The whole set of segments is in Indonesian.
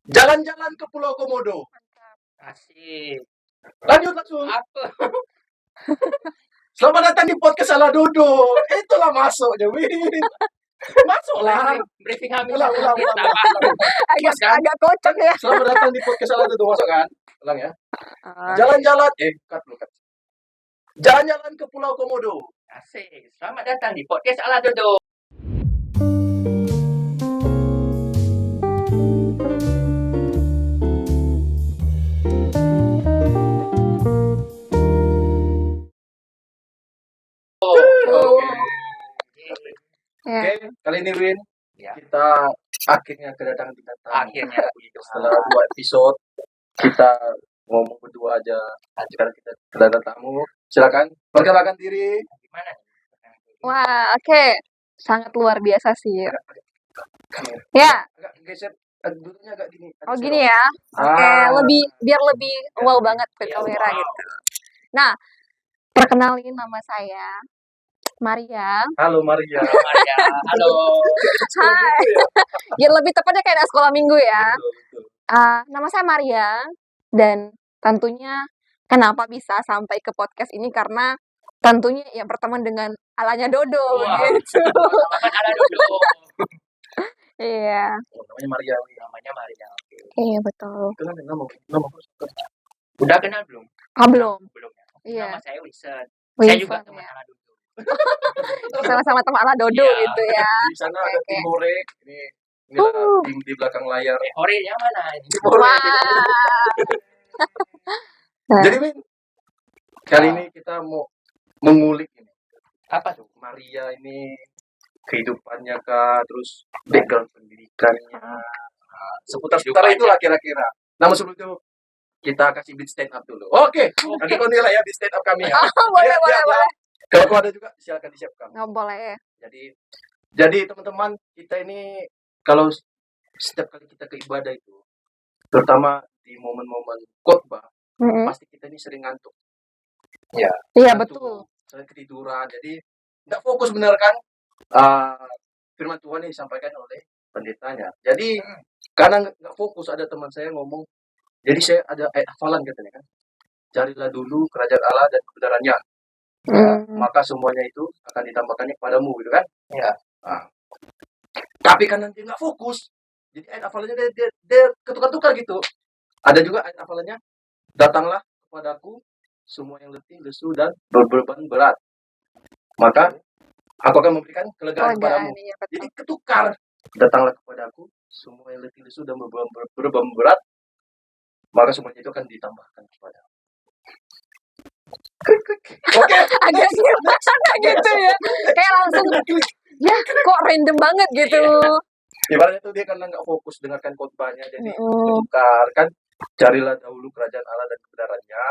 Jalan-jalan ke Pulau Komodo. Asik. Lanjut langsung. Apa? Selamat datang di podcast Ala Dodo. Itulah masuknya, Win. Masuklah. Briefing kami Ulang. agak kocak ya. Selamat datang di podcast Ala Dodo, masuk kan? Ulang ya. Ah, Jalan-jalan, cut. Jalan-jalan ke Pulau Komodo. Asik. Selamat datang di podcast Ala Dodo. Oke, kali ini Win, Ya. kita akhirnya kedatangan bintang tamu. Akhirnya puji Tuhan. Setelah 2 episode, kita ngomong berdua aja. Sekarang kita kedatangan tamu. Silakan, perkenalkan diri. Gimana nih? Wah, oke. Sangat luar biasa sih. Kamera. Ya, Agak geser, duduknya agak gini. oh gini ya. Oke, biar lebih wow banget ke Ya, kamera wow. gitu. Nah, perkenalin nama saya Maria. Halo Maria. Maria. Halo. Hai. Biar lebih tepatnya kayak sekolah minggu ya. Betul. Nama saya Maria dan tentunya kenapa bisa sampai ke podcast ini karena tentunya ya berteman dengan alanya Dodo Wah. gitu. Selamat Ala Dodo. Iya. Oh, namanya Maria. Namanya Maria. Oke. Iya betul. Itu kan nama. Udah kenal belum? Belum. Belum ya. Iya. Nama saya Wilson. Saya juga Wilson, teman ya. Ala Dodo. Sama-sama teman ala Dodo Iya. gitu ya. Di sana ada Oke. tim Hore. Ini di belakang layar. Ore yang mana? Tim Hore. Wah. Jadi Win, kali ini kita mau mengulik ini. Apa tuh? Maria ini kehidupannya kah, terus background pendidikannya, seputar itulah kira-kira. Namun sebelum itu kita kasih beat stand up dulu. Oke. Nanti kau nilai ya beat stand up kami ya. boleh. Kalau kau ada juga silakan disiapkan. Nggak boleh. Jadi teman-teman, kita ini kalau setiap kali kita ke ibadah itu, terutama di momen-momen khotbah, pasti kita ini sering ngantuk. Iya Ngantuk, betul. sering ketiduran. Jadi nggak fokus benar kan firman Tuhan yang disampaikan oleh pendetanya. Jadi karena nggak fokus, ada teman saya ngomong, jadi saya ada ayat hafalan katanya kan, carilah dulu kerajaan Allah dan kebenarannya, maka semuanya itu akan ditambahkannya kepadamu gitu kan. Ya. Tapi kan nanti nggak fokus, jadi ayat hafalannya dia ketukar-tukar gitu. Ada juga ayat hafalannya, datanglah kepadaku semua yang letih, lesu dan berbeban berat, maka aku akan memberikan kelegaan kepadamu. Iya, betul. Jadi ketukar, datanglah kepadaku semua yang letih, lesu dan berbeban berat, maka semuanya itu akan ditambahkan kepadamu. Oke. Agak gitu ya. Kayak langsung ya kok random banget gitu. Ibaratnya tuh dia karena nggak fokus dengarkan khotbahnya, jadi ketukar kan. Carilah dahulu kerajaan Allah dan kebenarannya,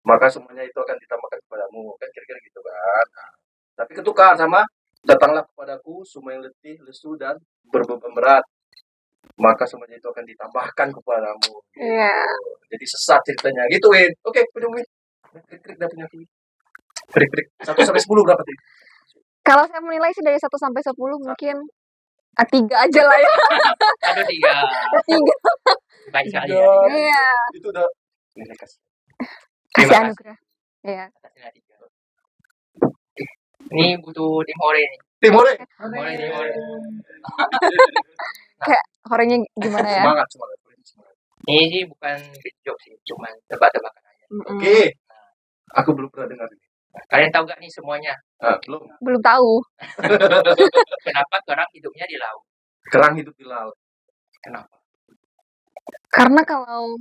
maka semuanya itu akan ditambahkan kepadamu, kan kira-kira gitu kan. Tapi ketukar sama datanglah kepadaku semua yang letih, lesu dan berbeban berat, maka semuanya itu akan ditambahkan kepadamu. Iya. Jadi sesat ceritanya gitu, Win. Oke, punya Win. Krik dah punya Win. Krik. 1 sampai 10 berapa tuh? Kalau saya menilai sih dari 1 sampai 10 mungkin 3 aja lah ya. Aduh 3. 3. Baik sekali Udah. ya. Iya. Itu udah ini kasih. Kasih Terima anugerah. Iya. Atasnya 3. Ini butuh tim Ore nih. Tim Hore. Tim Ore. Kayak horenya gimana ya? Semangat. Ini sih bukan big joke sih, cuman tebak-tebakan aja. Oke. Aku belum pernah dengar ini. Kalian tahu gak nih semuanya? Belum. Belum tahu. Kenapa kerang hidupnya di laut? Kerang hidup di laut. Kenapa? Karena kalau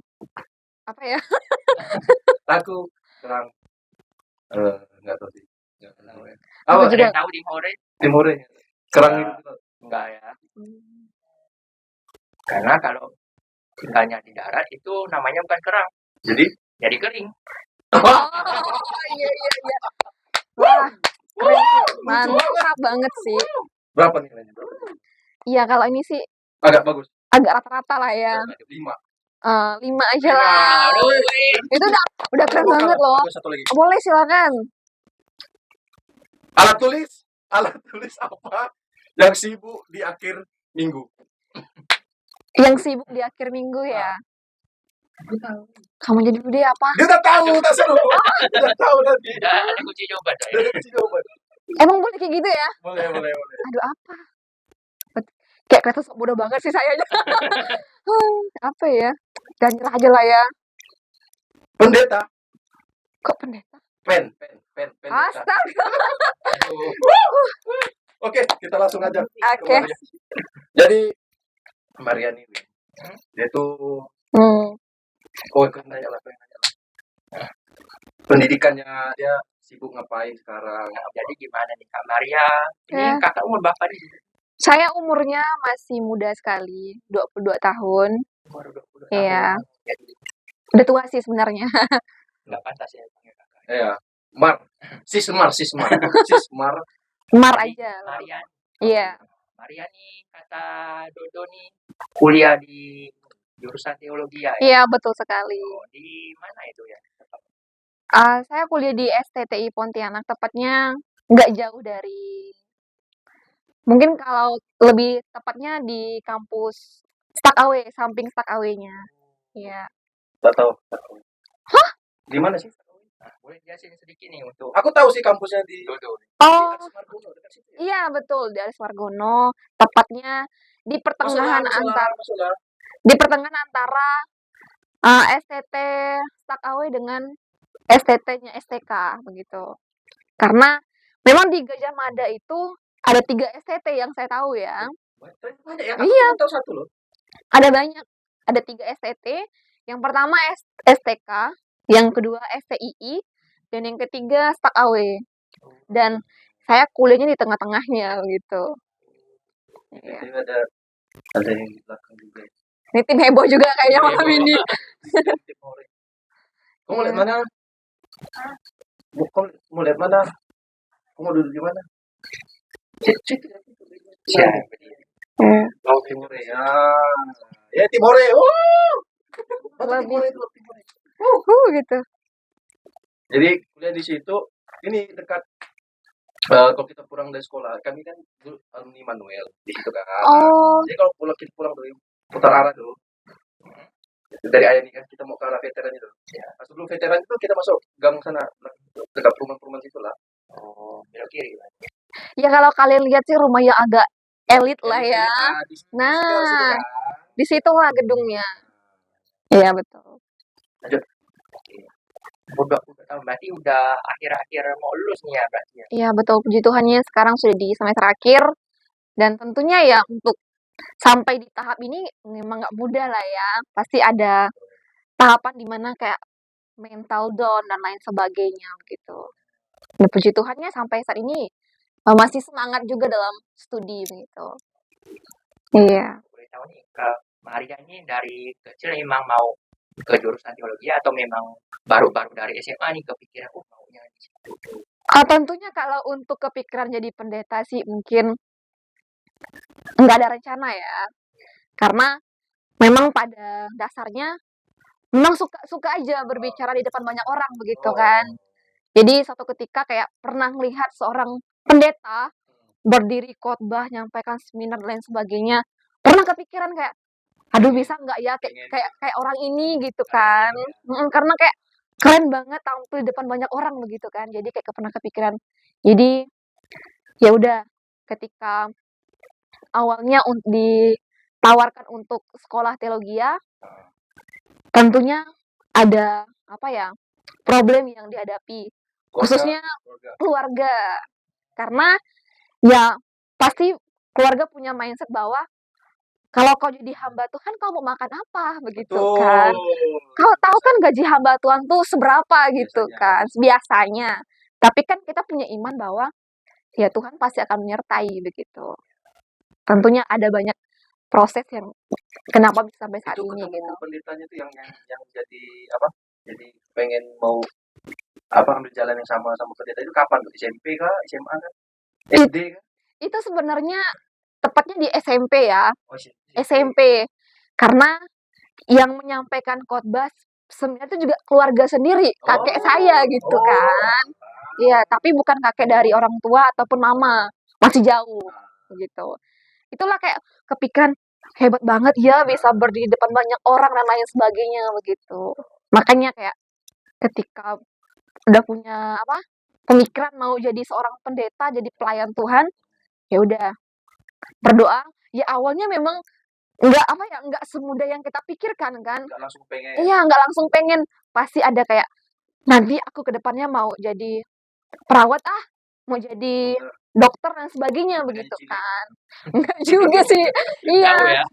apa ya? Aku kerang nggak tahu sih. Nggak tahu ya. Aku Apa? juga. Kalian tahu tim Ore? Tim Hore. Kerang hidup di laut. Enggak ya. Karena kalau tinggalnya di darat itu namanya bukan kerang, jadi kering. Oh, iya. Wah, keren. Mantap banget sih. Berapa nilainya? Iya, kalau ini sih Agak bagus. agak rata-rata lah ya. 5. 5 aja lah. Itu udah keren banget loh. Satu lagi. Boleh silakan. Alat tulis apa yang sibuk di akhir minggu? Yang sibuk di akhir minggu ya. Kamu jadi bude apa? Dia udah tahu, tak seru. Udah tahu nanti. Ada kunci jawaban saya. Dari kunci jawaban. Emang boleh kayak gitu ya? Boleh. Aduh apa? Kayak kelihatan sok bodoh banget sih saya aja. Apa ya? Dan nyerah aja lah ya. Pendeta. Kok pendeta? Pen. Pendeta. Astaga. Aduh. Oke, kita langsung aja. ke Oke. Maria. Jadi Marian ini dia tuh pengen nanya lah. Pendidikannya dia sibuk ngapain sekarang? Nah, jadi gimana nih Kak Maria? Ini Ya. kakak umur berapa nih? Saya umurnya masih muda sekali, 22 tahun. Umur 20 tahun. Iya. Jadi Udah tua sih sebenarnya. nggak pantas ya panggil kakak. Iya. Sismar. Sismar Mar Jadi, aja. Maria. Iya. Maria nih kata Dodo nih kuliah di jurusan teologi ya. Iya, betul sekali. Oh, di mana itu ya? Saya kuliah di STTI Pontianak, tepatnya nggak jauh dari, mungkin kalau lebih tepatnya di kampus Stak Awe, samping Stak Awe-nya. Iya. Tak tahu. Hah? Di mana sih? Nah, boleh jelasin sedikit nih untuk Aku tahu sih kampusnya di Dodo. Oh, Atas Margono, dekat situ ya? iya betul, di Aris Wargono, tepatnya di pertengahan antara STT Stak Awe dengan STT-nya STK begitu. Karena memang di Gajah Mada itu ada 3 STT yang saya tahu ya. Banyak ya? Aku Iya. cuma tahu satu loh. Ada banyak. Ada 3 STT. Yang pertama STK, yang kedua STII, dan yang ketiga Stak Awe. Dan saya kuliahnya di tengah-tengahnya gitu. Iya. Jadi ada yang di belakang juga. Ini tim heboh juga kayaknya Tim malam heboh. ini. Tim hore. Kamu lihat mana? Kamu mau lihat mana? Kamu mau duduk di mana? Situ. Siapa dia? Oh, Timore ya. Ya Timore. Lebih. Timore. Gitu. Jadi kuliah di situ ini dekat kalau kita pulang dari sekolah, kami kan dulu alumni Manuel di situ kan. Oh, Jadi kalau kita pulang dari putar arah dulu. Dari ayah ini kan kita mau ke arah veteran itu. Ya. Pas sebelum veteran itu kita masuk gang sana dekat perumahan-perumahan situ lah. Oh, belok kiri. ya kalau kalian lihat sih rumah yang agak elit lah ya. Di situ Nah, kan. di situ lah gedungnya. Iya betul. Udah tahun berarti udah akhir-akhir mau lulus nih ya berarti ya. Iya betul, puji Tuhannya sekarang sudah di semester akhir. Dan tentunya ya untuk sampai di tahap ini memang nggak mudah lah ya. Pasti ada tahapan dimana kayak mental down dan lain sebagainya gitu. Dan puji Tuhannya sampai saat ini masih semangat juga dalam studi begitu. Iya. Boleh tahu nih Kak Maria ini dari kecil emang mau ke jurusan teologi atau memang baru-baru dari SMA nih kepikiran maunya di situ. Tentunya kalau untuk kepikiran jadi pendeta sih mungkin nggak ada rencana ya. Karena memang pada dasarnya memang suka aja berbicara di depan banyak orang begitu kan. Jadi suatu ketika kayak pernah melihat seorang pendeta berdiri khotbah, nyampaikan seminar dan lain sebagainya. Pernah kepikiran kayak, aduh bisa nggak ya kayak orang ini gitu kan. Karena kayak keren banget tampil di depan banyak orang begitu kan. Jadi kayak pernah kepikiran. Jadi ya udah ketika awalnya ditawarkan untuk sekolah teologi ya, tentunya ada apa ya problem yang dihadapi khususnya keluarga, karena ya pasti keluarga punya mindset bahwa kalau kau jadi hamba Tuhan kau mau makan apa begitu kan. Kau tahu kan gaji hamba Tuhan tuh seberapa gitu kan biasanya, tapi kan kita punya iman bahwa ya Tuhan pasti akan menyertai begitu. Tentunya ada banyak proses yang kenapa bisa sampai saat itu ini ketemu gitu. pendetanya itu yang jadi apa? Jadi pengen mau ambil jalan yang sama pendeta itu kapan? SMP kah? SMA kah? SD kah? Itu sebenarnya tepatnya di SMP ya. Oh, SMP. Karena yang menyampaikan khotbah sebenarnya itu juga keluarga sendiri, kakek saya gitu kan. Iya, tapi bukan kakek dari orang tua ataupun mama, masih jauh gitu. Itulah kayak kepikiran, hebat banget ya bisa berdiri depan banyak orang dan lain sebagainya begitu. Makanya kayak ketika udah punya apa pemikiran mau jadi seorang pendeta, jadi pelayan Tuhan, ya udah berdoa. Ya awalnya memang nggak semudah yang kita pikirkan kan. Nggak langsung pengen. Iya, nggak langsung pengen. Pasti ada kayak nanti aku ke depannya mau jadi perawat mau jadi dokter dan sebagainya begitu kan. Enggak juga sih. Iya. Jauh ya.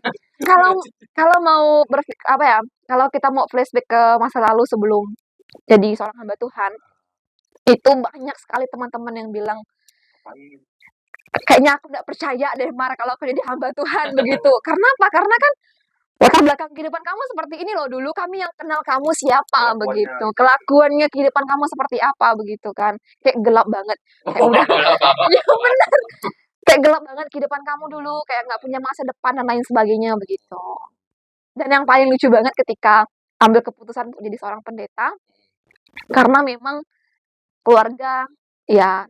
Kalau mau kalau kita mau flashback ke masa lalu sebelum jadi seorang hamba Tuhan, itu banyak sekali teman-teman yang bilang, kayaknya aku nggak percaya deh Mar kalau aku jadi hamba Tuhan begitu. Karena apa? Karena kan latar belakang kehidupan kamu seperti ini loh, dulu kami yang kenal kamu siapa begitu, kelakuannya kehidupan kamu seperti apa begitu kan, kayak gelap banget, kayak udah, ya benar, kayak gelap banget kehidupan kamu dulu, kayak nggak punya masa depan dan lain sebagainya begitu. Dan yang paling lucu banget ketika ambil keputusan untuk jadi seorang pendeta, karena memang keluarga ya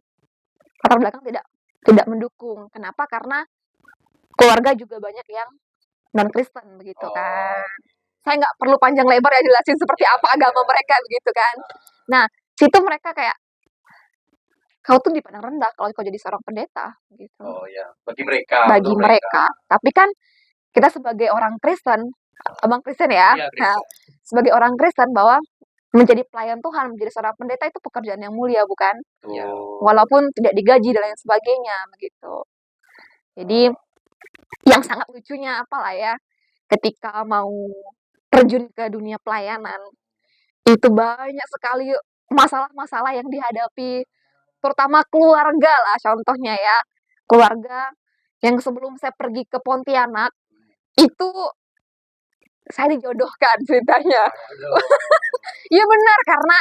latar belakang tidak mendukung. Kenapa? Karena keluarga juga banyak yang non Kristen begitu kan. Saya nggak perlu panjang lebar ya jelasin seperti apa agama mereka begitu kan. Nah, situ mereka kayak kau tuh dipandang rendah kalau kau jadi seorang pendeta gitu. Oh ya, bagi mereka. Bagi mereka. Tapi kan kita sebagai orang Kristen, abang Kristen ya, Iya, Kristen. nah, sebagai orang Kristen bahwa menjadi pelayan Tuhan, menjadi seorang pendeta itu pekerjaan yang mulia bukan? Iya. Walaupun tidak digaji dan lain sebagainya begitu. Jadi yang sangat lucunya apalah ya, ketika mau terjun ke dunia pelayanan, itu banyak sekali masalah-masalah yang dihadapi, terutama keluarga lah contohnya ya. Keluarga yang sebelum saya pergi ke Pontianak, itu saya dijodohkan ceritanya. Iya benar, karena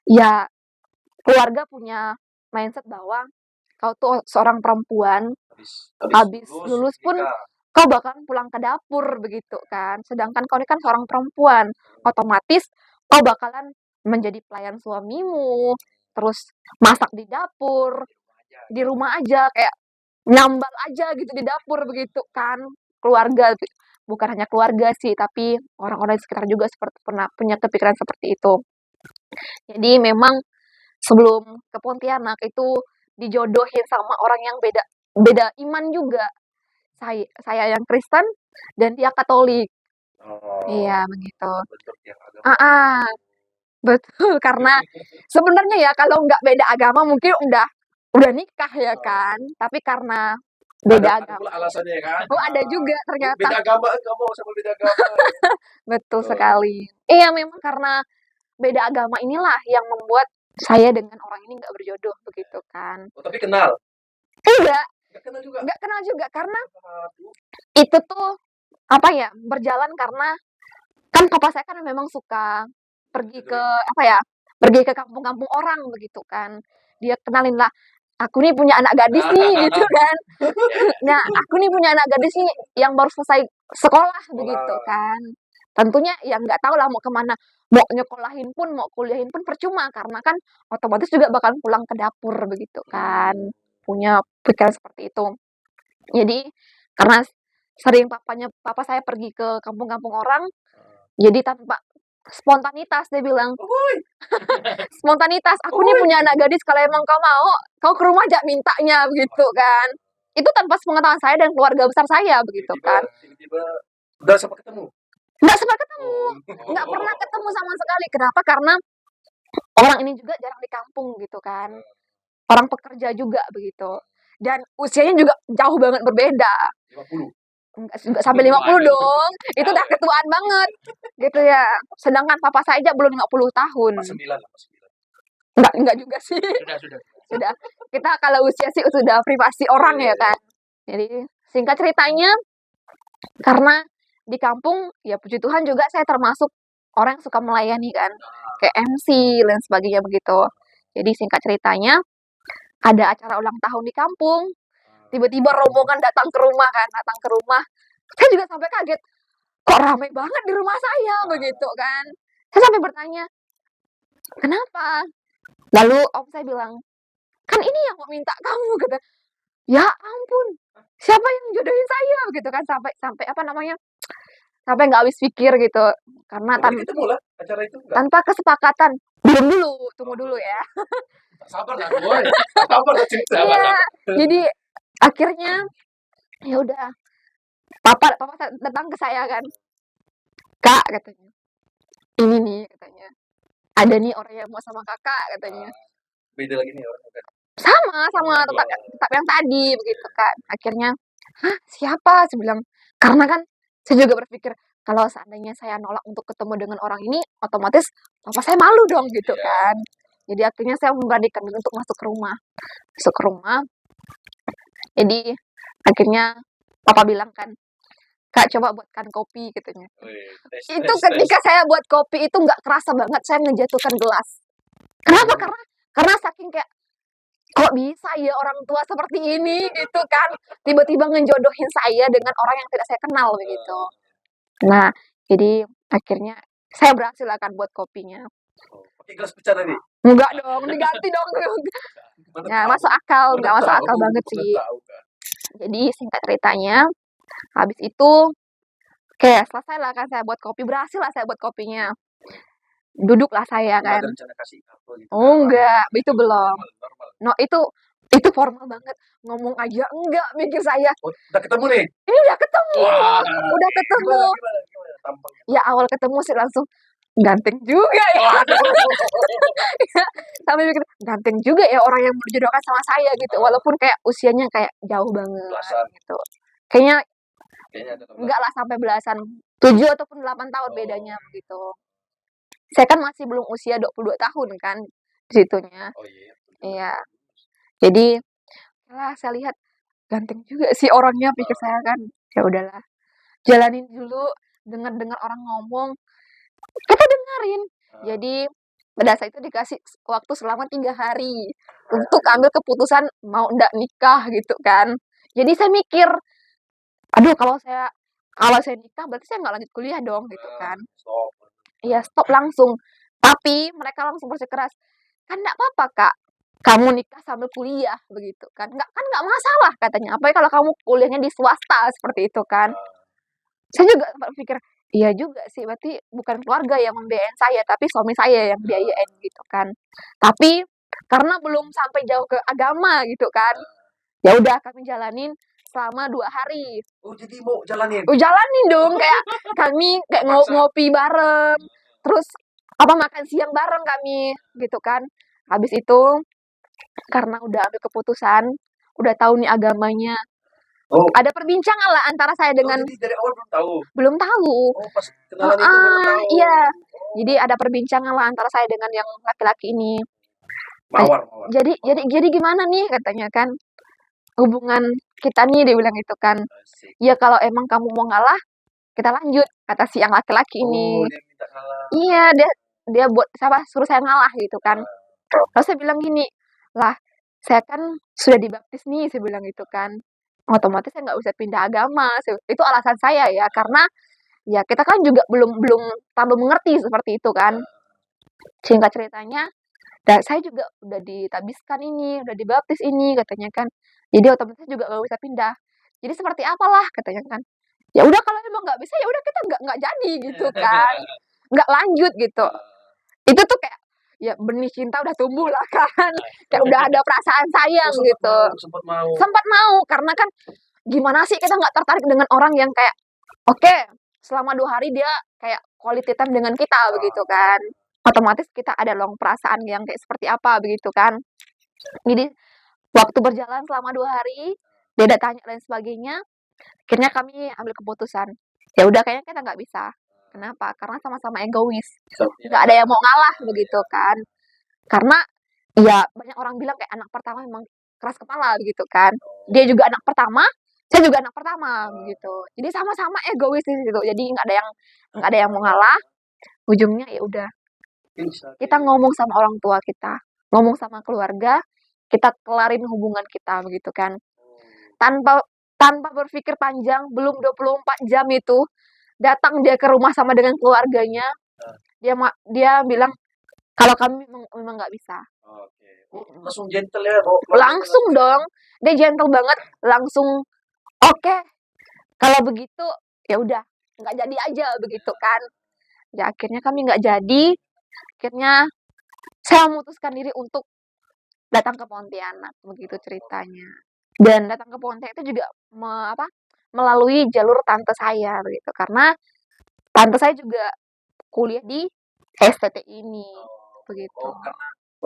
ya keluarga punya mindset bahwa kau tuh seorang perempuan, habis lulus pun kau bakalan pulang ke dapur begitu kan. Sedangkan kau ini kan seorang perempuan, otomatis kau bakalan menjadi pelayan suamimu, terus masak di dapur, di rumah aja kayak nyambal aja gitu di dapur begitu kan. Keluarga, bukan hanya keluarga sih, tapi orang-orang di sekitar juga pernah punya kepikiran seperti itu. Jadi memang sebelum ke Pontianak itu dijodohin sama orang yang beda iman juga. Saya yang Kristen dan dia Katolik. Iya begitu. Betul, karena sebenarnya ya kalau nggak beda agama mungkin udah nikah ya kan. Tapi karena beda agama. Ada alasannya kan? Oh ada juga ternyata. Beda agama, kamu sama beda agama. Betul sekali. Iya memang karena beda agama inilah yang membuat saya dengan orang ini nggak berjodoh begitu kan. Oh, tapi kenal? Enggak. Nggak kenal juga karena itu tuh berjalan karena kan papa saya kan memang suka pergi ke kampung-kampung orang begitu kan. Dia kenalin lah, aku nih punya anak gadis nih gitu kan. Nah, aku nih punya anak gadis nih yang baru selesai sekolah begitu kan. Tentunya ya nggak tahu lah mau kemana, mau nyekolahin pun, mau kuliahin pun percuma karena kan otomatis juga bakal pulang ke dapur begitu kan. Punya pikiran seperti itu. Jadi karena sering papa saya pergi ke kampung-kampung orang, jadi tanpa spontanitas dia bilang, spontanitas, aku nih punya anak gadis, kalau emang kau mau, kau ke rumah aja mintanya begitu kan. Itu tanpa sepengetahuan saya dan keluarga besar saya begitu kan. Tiba-tiba udah sempat ketemu? Nggak sempat ketemu, nggak pernah ketemu sama sekali. Kenapa? Karena orang ini juga jarang di kampung gitu kan. Orang pekerja juga begitu. Dan usianya juga jauh banget berbeda. 50? Enggak sampai 50 dong. Itu udah ketuaan banget. Gitu ya. Sedangkan papa saya aja belum 50 tahun. 9. Enggak juga sih. Sudah. Kita kalau usia sih sudah privasi orang ya kan. Jadi singkat ceritanya, karena di kampung ya puji Tuhan juga saya termasuk orang yang suka melayani kan. Kayak MC dan sebagainya begitu. Jadi singkat ceritanya, ada acara ulang tahun di kampung. Tiba-tiba rombongan datang ke rumah. Saya juga sampai kaget. Kok ramai banget di rumah saya begitu kan. Saya sampai bertanya, kenapa? Lalu om saya bilang, kan ini yang mau minta kamu. Kata, ya ampun, siapa yang jodohin saya gitu kan, sampai sampai apa namanya, sampai nggak habis pikir gitu, karena Boleh ketemu lah acara itu enggak? tanpa kesepakatan. Belum dulu, tunggu dulu ya. Sabar lah, boy. Sabar lah cerita. Iya, jadi akhirnya ya udah, papa datang ke saya kan, "Kak," katanya, "ini nih," katanya, "ada nih orang yang mau sama Kakak," katanya. Beda lagi nih orang kan. Sama tetap yang tadi begitu kan. Akhirnya, "Hah, siapa?" Saya bilang. Karena kan saya juga berpikir, kalau seandainya saya nolak untuk ketemu dengan orang ini, otomatis papa saya malu dong gitu Iya. kan. Jadi akhirnya saya memberanikan diri untuk masuk ke rumah. Masuk ke rumah, jadi akhirnya papa bilang kan, "Kak, coba buatkan kopi," katanya. Itu ketika saya buat kopi itu nggak kerasa banget saya ngejatuhkan gelas. Kenapa? Karena saking kayak, kok bisa ya orang tua seperti ini gitu kan, tiba-tiba ngejodohin saya dengan orang yang tidak saya kenal begitu. Nah, jadi akhirnya saya berhasil akan buat kopinya. Pakai gelas pecah tadi? Enggak dong, diganti dong. Ya, masuk akal, nggak masuk akal banget sih. Jadi singkat ceritanya, habis itu oke, selesai lah kan saya buat kopi, berhasil lah saya buat kopinya. Duduklah saya kan. Ada rencana kasih apa gitu? Oh enggak, itu belum. Normal. No, itu formal banget. Ngomong aja enggak mikir saya. Oh, udah ketemu nih? Ini udah ketemu. Wah, Udah ketemu. Gimana tampangnya? Ya awal ketemu sih langsung ganteng juga ya. Sampai mikir ganteng juga ya orang yang berjodohkan sama saya gitu. Walaupun kayak usianya kayak jauh banget Belasan. gitu. Kayaknya Kayaknya ada enggak lah sampai belasan. 7 ataupun 8 tahun bedanya begitu. Saya kan masih belum usia 22 tahun kan di situnya. Oh iya. Iya. Jadi lah saya lihat ganteng juga sih orangnya pikir saya kan. Ya udahlah. Jalanin dulu, dengar-dengar orang ngomong, kita dengerin. Jadi pada saat itu dikasih waktu selama 3 hari untuk ambil keputusan mau ndak nikah gitu kan. Jadi saya mikir, aduh kalau saya nikah berarti saya nggak lanjut kuliah dong gitu kan. Stop. Iya stop langsung. Tapi mereka langsung bersikeras, kan nggak apa-apa kak, kamu nikah sambil kuliah begitu kan nggak masalah katanya. Apalagi kalau kamu kuliahnya di swasta seperti itu kan. Saya juga sempat pikir, iya juga sih, berarti bukan keluarga yang membiayain saya, tapi suami saya yang biayain gitu kan. Tapi karena belum sampai jauh ke agama gitu kan, ya udah kami jalanin selama 2 hari. Oh, jadi mau jalanin? Oh jalanin dong, kayak kami kayak ngopi bareng, terus apa makan siang bareng kami gitu kan. Habis itu karena udah ambil keputusan, udah tahu nih agamanya. Oh. Ada perbincangan lah antara saya dengan jadi dari awal belum tahu. Belum tahu. Oh, pas kenalan itu baru tahu. Iya. Jadi ada perbincangan lah antara saya dengan yang laki-laki ini. Mawar. Jadi gimana nih katanya kan hubungan kita nih dia bilang gitu kan. Asik. Ya kalau emang kamu mau ngalah kita lanjut kata si yang laki-laki ini. Oh, dia minta kalah. Iya, dia buat suruh saya ngalah gitu kan. Terus saya bilang gini, "Lah, saya kan sudah dibaptis nih," saya bilang gitu kan. Otomatis saya nggak bisa pindah agama. Itu alasan saya ya, karena ya kita kan juga belum terlalu mengerti seperti itu kan. Singkat ceritanya, saya juga udah ditabiskan ini, udah dibaptis ini katanya kan. Jadi otomatis juga nggak bisa pindah. Jadi seperti apalah katanya kan. Ya udah kalau emang nggak bisa ya udah kita nggak jadi gitu kan. Nggak lanjut gitu. Itu tuh kayak ya benih cinta udah tumbuh lah kan. Kayak udah ada perasaan sayang gitu. Sempat mau karena kan gimana sih kita nggak tertarik dengan orang yang kayak oke, selama 2 hari dia kayak quality time dengan kita begitu kan. Otomatis kita ada dong perasaan yang kayak seperti apa begitu kan. Jadi waktu berjalan selama 2 hari, dia ada tanya dan sebagainya. Akhirnya kami ambil keputusan. Ya udah kayaknya kita nggak bisa. Kenapa? Karena sama-sama egois. Nggak ada yang mau ngalah begitu kan. Karena ya banyak orang bilang kayak anak pertama memang keras kepala begitu kan. Dia juga anak pertama, saya juga anak pertama begitu. Jadi sama-sama egois di situ. Jadi nggak ada yang mau ngalah. Ujungnya ya udah kita ngomong sama orang tua kita, ngomong sama keluarga, kita kelarin hubungan kita begitu kan. Tanpa berpikir panjang, belum 24 jam itu datang dia ke rumah sama dengan keluarganya. Dia bilang kalau kami memang nggak bisa. Langsung gentle ya, langsung dong, dia gentle banget, langsung Oke, kalau begitu ya udah nggak jadi aja begitu kan. Ya akhirnya kami nggak jadi. Akhirnya saya memutuskan diri untuk datang ke Pontianak, begitu ceritanya. Dan datang ke Pontianak itu juga melalui jalur tante saya begitu. Karena tante saya juga kuliah di STT ini begitu.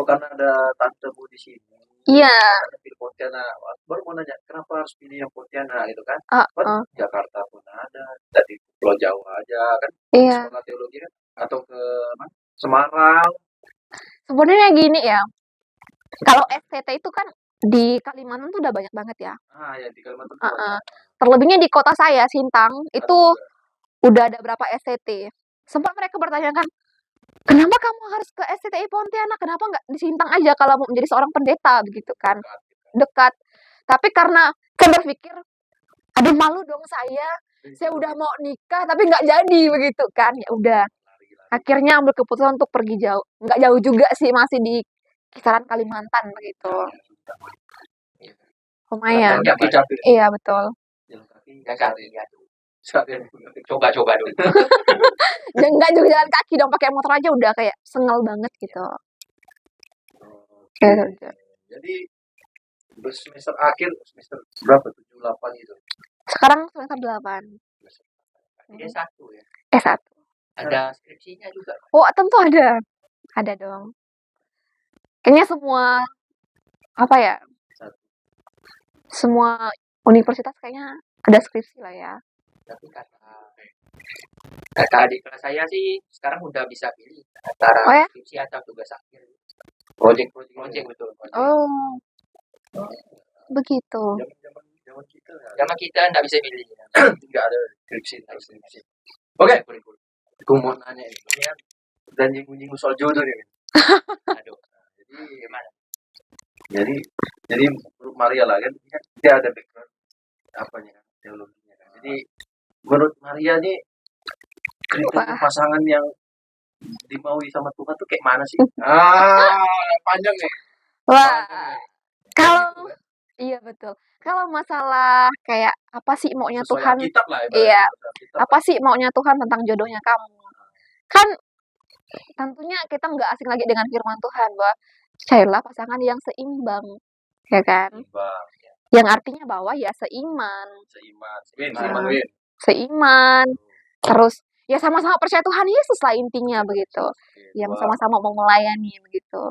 Karena ada tantemu di sini. Iya. Karena pilih Pontianak. Baru mau nanya, kenapa harus pilih yang Pontianak gitu kan? Kan Jakarta pun ada, dari Pulau Jawa aja kan. Iya. Sekolah teologi kan, atau ke Semarang. Sebenarnya gini ya, kalau STT itu kan di Kalimantan tuh udah banyak banget ya. Ya di Kalimantan. Terlebihnya di kota saya, Sintang, itu udah ada berapa STT. Sempat mereka bertanyakan, kenapa kamu harus ke STTI Pontianak? Kenapa nggak di Sintang aja kalau mau menjadi seorang pendeta begitu kan? Dekat. Tapi karena saya berpikir, aduh malu dong saya udah mau nikah tapi nggak jadi begitu kan? Ya udah. Akhirnya ambil keputusan untuk pergi jauh. Nggak jauh juga sih, masih di kisaran Kalimantan begitu. Lumayan. Iya betul. Coba dulu. Nggak juga jalan kaki dong, pakai motor aja udah kayak sengel banget gitu. Jadi semester akhir, semester berapa? 7, 8 gitu. Sekarang semester 8. S1 ya? S1. Ada skripsinya juga? Oh, tentu ada. Ada dong. Kayaknya semua, semua universitas kayaknya ada skripsi lah ya. Tapi kata adik kelas saya sih sekarang udah bisa pilih antara skripsi atau tugas akhir. Project betul. Oh, begitu. Zaman kita nggak bisa pilih. Nggak ada skripsi. Oke. Aku mau nanya ini kan dan nyinggung soal jodoh nih. Aduh. Jadi gimana? Jadi menurut Maria lah kan dia ada background teologinya kan. Jadi menurut Maria nih kriteria pasangan yang dimaui sama Tuhan tuh kayak mana sih? Panjang nih. Wah, kalau iya betul. Kalau masalah kayak apa sih maunya sesuai Tuhan? Alkitab lah, iya. Apa sih maunya Tuhan tentang jodohnya kamu? Kan tentunya kita nggak asing lagi dengan firman Tuhan bahwa carilah pasangan yang seimbang, ya kan? Yang artinya bahwa ya seiman. Seiman. Terus ya sama-sama percaya Tuhan Yesus lah intinya begitu. Yang sama-sama mau melayani begitu.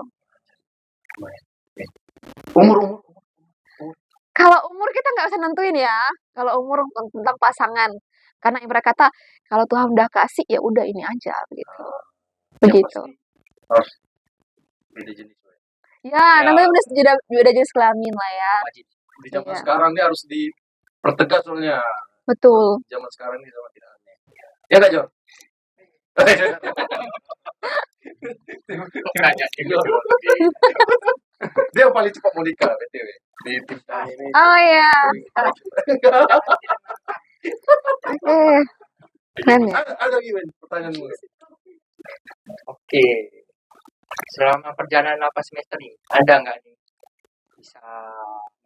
Umur. Kalau umur kita nggak bisa nentuin ya. Kalau umur tentang pasangan. Karena ibarat kata kalau Tuhan udah kasih ya udah ini aja begitu. Begitu. Harus beda jenis. Ya, namanya beda jenis kelamin lah ya. Di zaman sekarang ini harus dipertegas soalnya. Betul. Zaman sekarang ini sama tidak aneh. Ya nggak, Jo? Dia paling cepat mau nikah, BTW. Di tim ini. Oh iya. Oke. Keren ya. Ada gimana pertanyaanmu? Oke. Selama perjalanan 8 semester ini, ada nggak nih bisa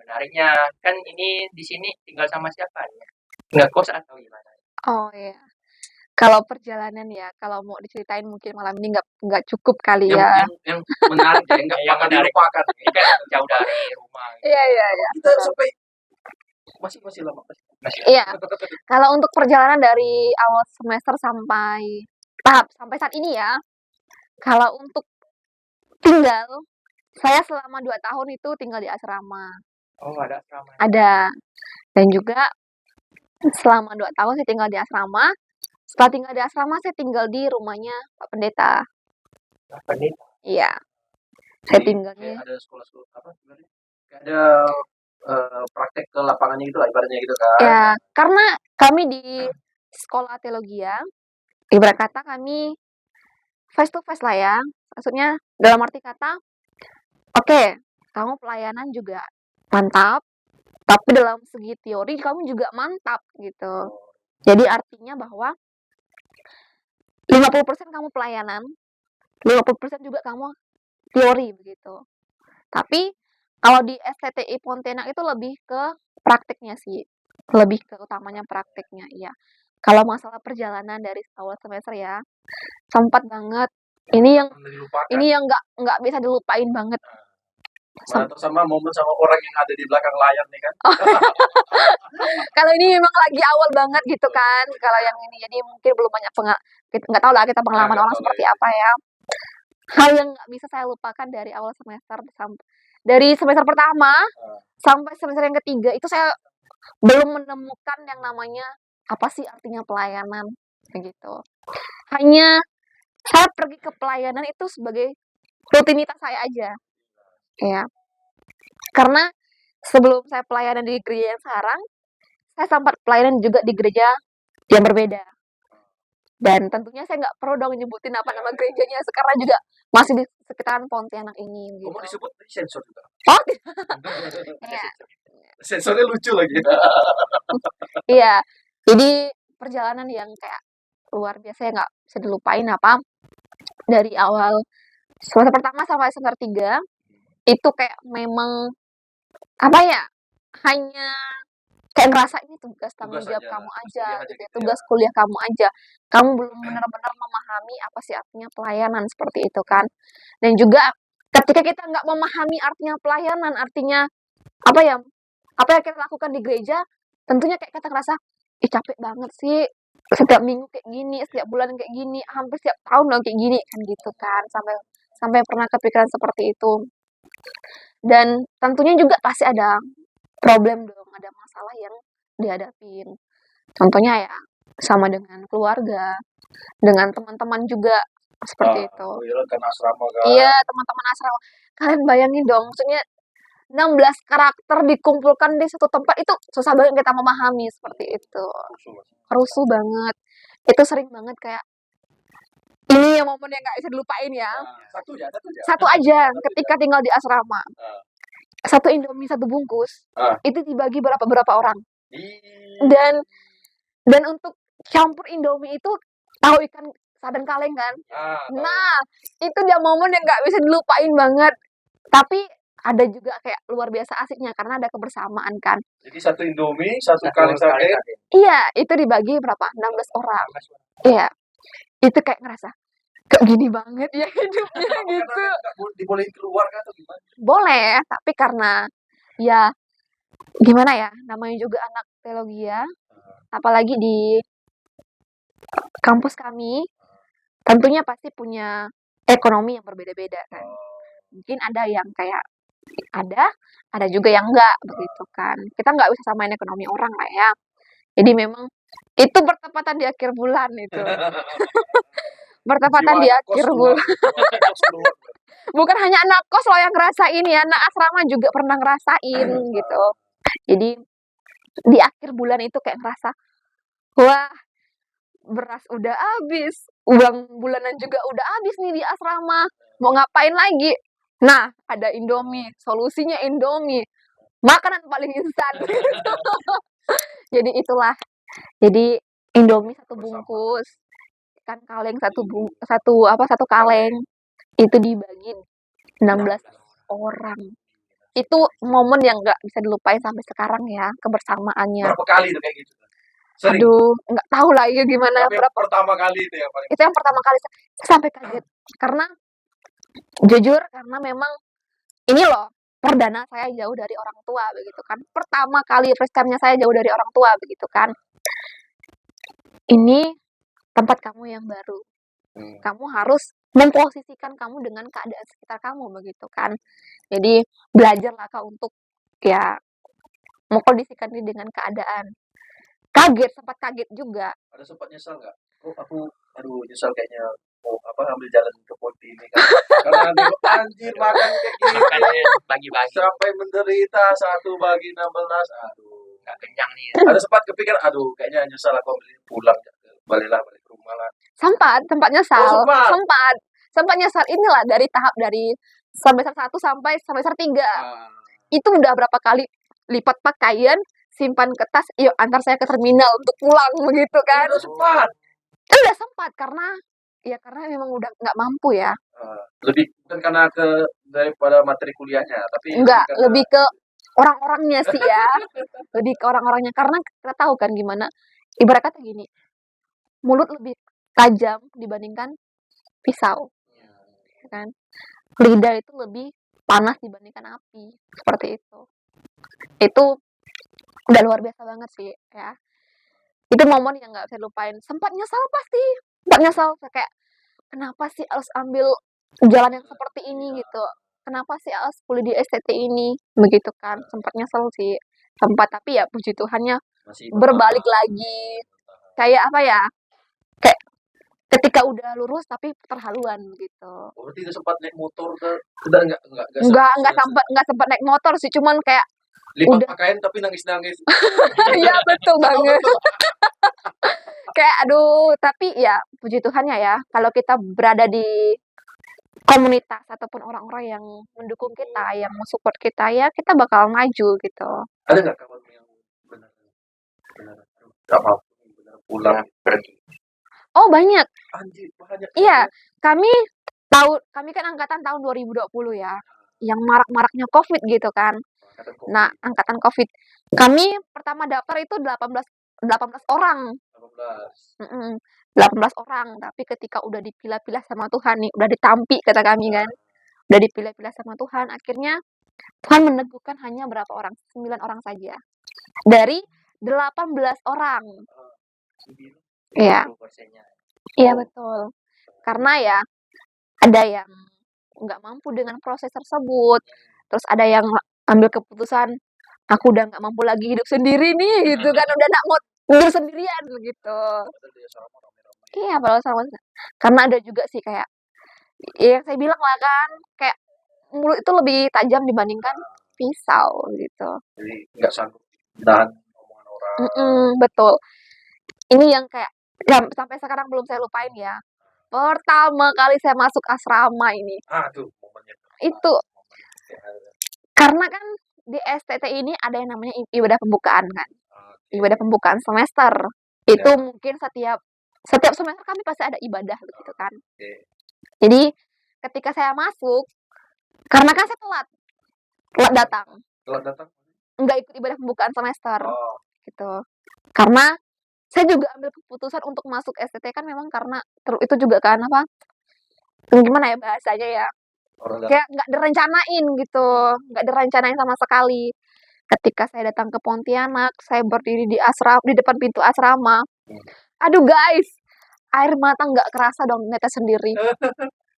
menariknya? Kan ini di sini tinggal sama siapa ya? Ngekos atau gimana? Oh iya. Kalau perjalanan ya, kalau mau diceritain mungkin malam ini nggak cukup kali ya. Yang menarik ya, nggak dilupakan. Ini kan jauh dari rumah. Iya. Kita sampai masih lama. Iya. Kalau untuk perjalanan dari awal semester sampai saat ini ya. Kalau untuk tinggal, saya selama 2 tahun itu tinggal di asrama. Oh, ada asrama. Ada. Dan juga selama 2 tahun saya tinggal di asrama. Setelah tinggal di asrama, saya tinggal di rumahnya Pak Pendeta. Pak Pendeta? Iya. Saya tinggalnya. Ada sekolah-sekolah apa sebenarnya? Ada praktek ke lapangannya gitu lah, ibaratnya gitu kan. Ya, karena kami di sekolah teologia, ibarat kata kami face to face lah ya. Maksudnya dalam arti kata, oke, kamu pelayanan juga mantap, tapi dalam segi teori kamu juga mantap gitu. Jadi artinya bahwa 50% kamu pelayanan, 50% juga kamu teori begitu. Tapi kalau di STTI Pontianak itu lebih ke praktiknya sih. lebih ke utamanya praktiknya, iya. Kalau masalah perjalanan dari awal semester ya, sempat banget. Ini yang Pernah dilupakan. ini yang nggak bisa dilupain banget. Mana tuh sama momen sama orang yang ada di belakang layar nih kan. Kalau ini memang lagi awal banget gitu kan. Kalau yang ini jadi mungkin belum banyak nggak tahu lah kita pengalaman Nggak orang tahu seperti lah ya. apa ya. Hal yang nggak bisa saya lupakan dari awal semester dari semester pertama sampai semester yang ketiga itu saya belum menemukan yang namanya apa sih artinya pelayanan begitu. Hanya saya pergi ke pelayanan itu sebagai rutinitas saya aja. Ya. Karena sebelum saya pelayanan di gereja yang sekarang, saya sempat pelayanan juga di gereja yang berbeda. Dan tentunya saya nggak perlu dong nyebutin apa nama gerejanya, karena juga masih di sekitaran Pontianak ini. Gitu. Kamu disebut sensor juga. Oh, iya. Sensornya lucu lagi. Iya. Jadi perjalanan yang kayak luar biasa ya nggak bisa dilupain apa. Dari awal semester pertama sampai semester 3 itu kayak memang apa ya? Hanya kayak ngerasa ini tugas tanggung jawab kamu aja gitu ya, tugas kuliah kamu aja. Kamu belum benar-benar memahami apa sih artinya pelayanan seperti itu kan. Dan juga ketika kita nggak memahami artinya pelayanan, artinya apa ya? Apa yang kita lakukan di gereja, tentunya kayak kita ngerasa, ih capek banget sih, setiap minggu kayak gini, setiap bulan kayak gini, hampir setiap tahun dong kayak gini kan gitu kan. Sampai pernah kepikiran seperti itu. Dan tentunya juga pasti ada problem dong, ada masalah yang dihadapin. Contohnya ya sama dengan keluarga, dengan teman-teman juga seperti itu. Kan asrama kan. Iya, teman-teman asrama. Kalian bayangin dong, maksudnya 16 karakter dikumpulkan di satu tempat itu susah banget kita memahami seperti itu. Rusuh banget. Itu sering banget kayak ini yang momen yang nggak bisa dilupain ya. Satu aja ketika tinggal di asrama. Satu Indomie satu bungkus itu dibagi berapa orang. Dan untuk campur Indomie itu tahu ikan sarden kaleng kan. Nah, itu dia momen yang nggak bisa dilupain banget. Tapi ada juga kayak luar biasa asiknya karena ada kebersamaan kan. Jadi satu Indomie, satu kaleng sarden. Iya, itu dibagi berapa? 16 orang. Iya. Itu kayak ngerasa kok gini banget ya hidupnya gitu. Dibolehin keluar kan atau gimana? Boleh, tapi karena ya gimana ya, namanya juga anak teologi ya. Apalagi di kampus kami, tentunya pasti punya ekonomi yang berbeda-beda kan. Mungkin ada yang kayak ada juga yang enggak begitu kan. Kita nggak bisa samain ekonomi orang lah ya. Jadi memang itu bertepatan di akhir bulan itu. Bertepatan di akhir bulan. Bukan hanya anak kos loh yang ngerasain ya, anak asrama juga pernah ngerasain gitu. Jadi di akhir bulan itu kayak ngerasa, wah beras udah habis, uang bulanan juga udah habis nih di asrama, mau ngapain lagi? Nah, ada Indomie, solusinya Indomie, makanan paling instan. Jadi itulah, jadi Indomie satu bungkus, ikan kaleng satu kaleng, itu dibagi 16 orang. Itu momen yang nggak bisa dilupain sampai sekarang ya, kebersamaannya. Berapa kali itu kayak gitu? Sering. Aduh, nggak tahu lah ya gimana. Pertama kali itu yang paling. Itu yang pertama kali saya sampai kaget. Karena jujur, karena memang ini loh, perdana saya jauh dari orang tua begitu kan. Pertama kali first time-nya saya jauh dari orang tua begitu kan. Ini tempat kamu yang baru. Kamu harus memposisikan kamu dengan keadaan sekitar kamu begitu kan. Jadi belajarlah kau untuk ya mengkondisikan diri dengan keadaan. Sempat kaget juga. Ada sempat nyesal nggak? Aku nyesal kayaknya mau ambil jalan ke Ponti ini kan. Karena nengok anjir makan kayak gini. Bagi-bagi. Sampai menderita 1 bagi 16. Aduh, nggak kenyang nih. Ada sempat kepikiran, kayaknya nyesal aku pulang balik ke rumah lah. Sempat nyesal. Sempat nyesal. Inilah dari tahap dari semester 1 sampai semester 3. Itu udah berapa kali lipat pakaian, simpan ke tas, yuk antar saya ke terminal untuk pulang begitu kan. Udah sempat karena memang udah nggak mampu ya. Lebih bukan karena daripada materi kuliahnya, tapi lebih ke orang-orangnya sih ya, lebih ke orang-orangnya. Karena kita tahu kan gimana, ibarat kata gini, mulut lebih tajam dibandingkan pisau, ya kan. Lidah itu lebih panas dibandingkan api, seperti itu. Itu udah luar biasa banget sih ya. Itu momen yang nggak bisa lupain. Sempat nyesal pasti, sempat nyesal kayak kenapa sih harus ambil jalan yang seperti ini gitu. Kenapa sih harus kuliah di STT ini begitu kan. Sempat nyesel sih. Sempat tapi ya puji Tuhannya Masih berbalik lagi. Kayak apa ya? Kayak ketika udah lurus tapi terhaluan gitu. Berarti itu sempat naik motor ke udah Enggak sempat naik motor sih, cuman kayak lipat udah pakaian tapi nangis-nangis. iya betul Oh, banget. betul. Kayak aduh, tapi ya puji Tuhannya ya kalau kita berada di komunitas ataupun orang-orang yang mendukung kita, yang support kita ya kita bakal maju gitu. Ada nggak kawan yang benar aduh, nggak mampu benar pulang pergi. Oh banyak. anjir banyak Iya, kami kan angkatan tahun 2020 ya, yang marak-maraknya Covid gitu kan. Nah, angkatan Covid. Kami pertama daftar itu 18 orang. 18 18 orang, tapi ketika udah dipilah-pilah sama Tuhan nih, udah ditampi kata kami kan. Udah dipilah-pilah sama Tuhan, akhirnya Tuhan meneguhkan hanya berapa orang? 9 orang saja. Dari 18 orang. Iya. 20%-nya. Iya betul. Karena ya ada yang nggak mampu dengan proses tersebut. Terus ada yang ambil keputusan, aku udah nggak mampu lagi hidup sendiri nih, gitu kan. Udah nggak mau hidup sendirian begitu. Iya, padahal sama. Karena ada juga sih kayak, ya yang saya bilang lah kan, kayak mulut itu lebih tajam dibandingkan pisau gitu. jadi nggak sanggup tahan omongan orang. Betul. Ini yang kayak sampai sekarang belum saya lupain ya. Pertama kali saya masuk asrama ini. Aduh, momennya Itu karena kan di STT ini ada yang namanya ibadah pembukaan kan. Ibadah pembukaan semester. Itu mungkin setiap semester kami pasti ada ibadah begitu kan. Jadi ketika saya masuk, karena kan saya telat datang. Enggak ikut ibadah pembukaan semester. Gitu. Karena saya juga ambil keputusan untuk masuk STT kan memang karena itu juga kan apa? Gimana ya bahasanya ya? Kayak nggak direncanain gitu, nggak direncanain sama sekali. Ketika saya datang ke Pontianak, saya berdiri di depan pintu asrama. Aduh guys, air mata nggak kerasa dong netes sendiri.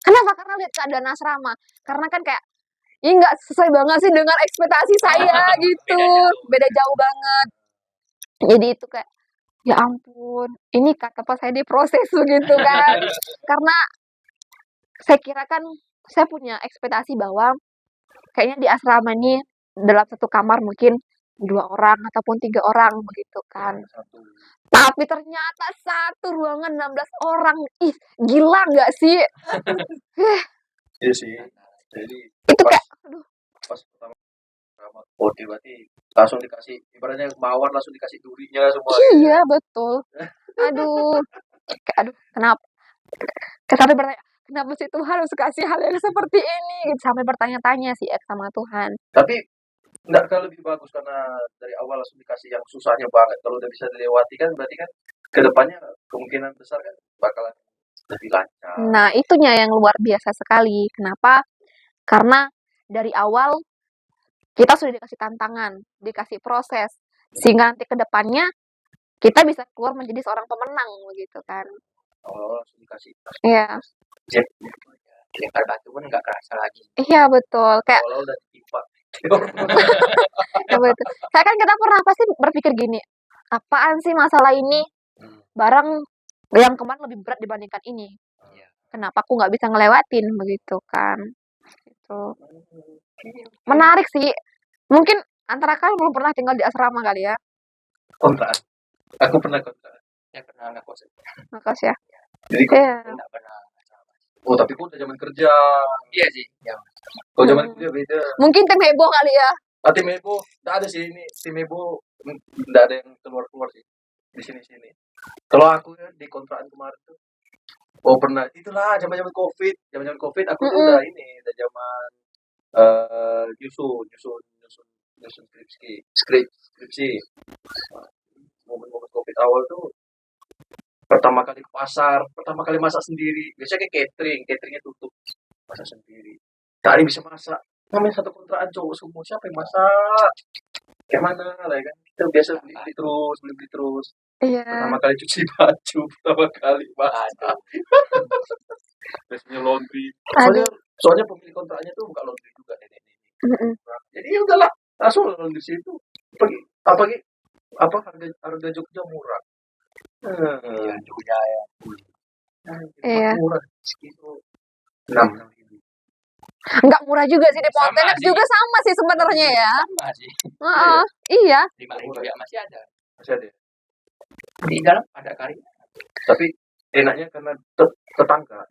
Kenapa? Karena lihat keadaan asrama. Karena kan kayak, ini nggak sesuai banget sih dengan ekspektasi saya gitu. Beda jauh banget. Jadi itu kayak, ya ampun, ini kata pas saya diproses begitu kan. Karena saya kira kan, saya punya ekspektasi bahwa kayaknya di asrama ini dalam satu kamar mungkin 2 orang ataupun 3 orang begitu kan. Tapi ternyata satu ruangan 16 orang. Ih, gila nggak sih? Iya sih. Jadi itu kayak aduh. Pas pertama berarti langsung dikasih ibaratnya mawar langsung dikasih durinya semua. Iya, betul. Aduh. Aduh, kenapa? Sampai bertanya, kenapa sih Tuhan harus kasih hal yang seperti ini? Sampai bertanya-tanya sih sama Tuhan. Tapi enggak kan lebih bagus karena dari awal langsung dikasih yang susahnya banget. Kalau udah bisa dilewati kan berarti kan kedepannya kemungkinan besar kan bakalan lebih lancar. Nah, itunya yang luar biasa sekali. Kenapa? Karena dari awal kita sudah dikasih tantangan, dikasih proses, sehingga nanti ke depannya kita bisa keluar menjadi seorang pemenang begitu kan. Oh, langsung dikasih. Iya. Lempar batu pun nggak kerasa lagi. Iya, betul. Kayak kalau udah ditimpa. Ya, betul. Saya kan kita pernah pasti berpikir gini, apaan sih masalah ini? Barang yang kemarin lebih berat dibandingkan ini. Kenapa aku nggak bisa ngelewatin begitu kan? Gitu. Menarik sih. Mungkin antara kalian belum pernah tinggal di asrama kali ya? Kontrakan. Aku pernah kontrakan. Saya pernah ngekos. Ngekos ya? Jadi nggak pernah. Oh, tapi kok udah zaman kerja. Iya sih. Ya. Kalau zaman kuliah beda. Mungkin tim heboh kali ya? Tim heboh, nggak ada sih ini. Tim heboh nggak ada yang keluar sih di sini. Kalau aku ya di kontrakan kemarin tuh, oh pernah itulah zaman COVID aku tuh udah zaman nyusun nyusun skripsi. Nah, momen-momen Covid awal tuh pertama kali ke pasar, pertama kali masak sendiri. Biasanya kayak cateringnya tutup, masak sendiri. Tak ada yang bisa masak. Namanya satu kontrakan cowok semua, siapa yang masak? Kayak mana lah ya kan? Kita biasa beli terus. Iya. Pertama kali cuci baju, pertama kali masak. Biasanya laundry. Soalnya pemilik kontraknya tuh buka laundry juga nenek. Jadi ya udahlah, langsung laundry situ. Harga Jogja murah. Jogja ya. Iya. Murah segitu 6.000. Enggak murah juga sih di Sama Pontianak sih. juga sama sih sebenarnya ya. Sama sih. Iya. 5.000 ya masih ada. Masih ada. Di dalam ada kari. Tapi enaknya karena tetangga.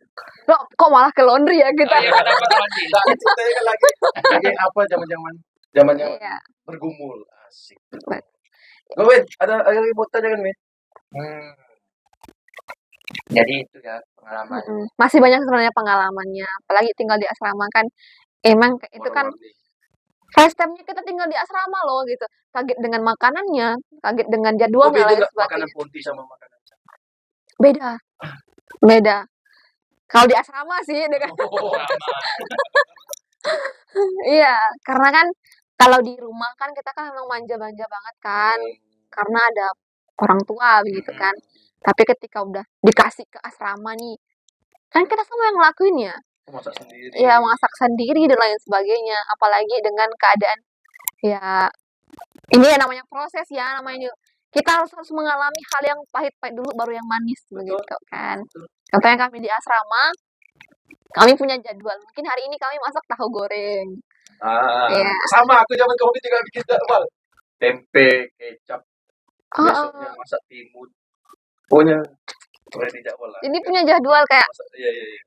Loh, kok malah ke laundry ya kita? Iya, kenapa laundry? Ceritanya kan lagi apa zaman Iya. bergumul asik. Betul. Lo Win, ada remote aja kan Win? Jadi itu ya pengalaman. Masih banyak sebenarnya pengalamannya. Apalagi tinggal di asrama kan. Emang itu kan first time-nya kita tinggal di asrama loh gitu. Kaget dengan makanannya, kaget dengan jadwalnya beda lain nggak makanan sebagainya. Ponti sama makanan? Beda. Kalau di asrama sih dengan iya, karena kan kalau di rumah kan kita kan memang manja-manja banget kan. Karena ada orang tua begitu kan. Tapi ketika udah dikasih ke asrama nih, kan kita semua yang ngelakuin ya. Masak sendiri. Iya, masak sendiri dan lain sebagainya. Apalagi dengan keadaan ya ini ya namanya proses ya, namanya kita harus mengalami hal yang pahit-pahit dulu baru yang manis begitu kan. Contohnya kami di asrama, kami punya jadwal. Mungkin hari ini kami masak tahu goreng. Iya. Sama aku zaman Covid juga bikin jadwal. Tempe, kecap. Besoknya masak timun. Pokoknya di jadwal lah. Ini punya jadwal kayak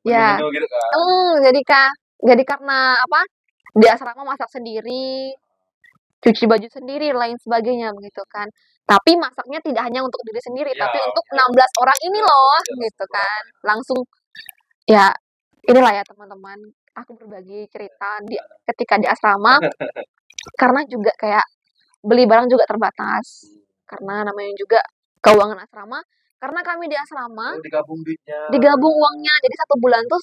Iya. Menu gitu kan. jadi karena apa? Di asrama masak sendiri, cuci baju sendiri, lain sebagainya begitu kan. Tapi masaknya tidak hanya untuk diri sendiri, tapi untuk 16 orang ini loh, gitu kan. Langsung ya inilah ya teman-teman, aku berbagi cerita ketika di asrama karena juga kayak beli barang juga terbatas. Karena namanya juga keuangan asrama. Karena kami di asrama digabung duitnya. Digabung uangnya. Jadi 1 bulan tuh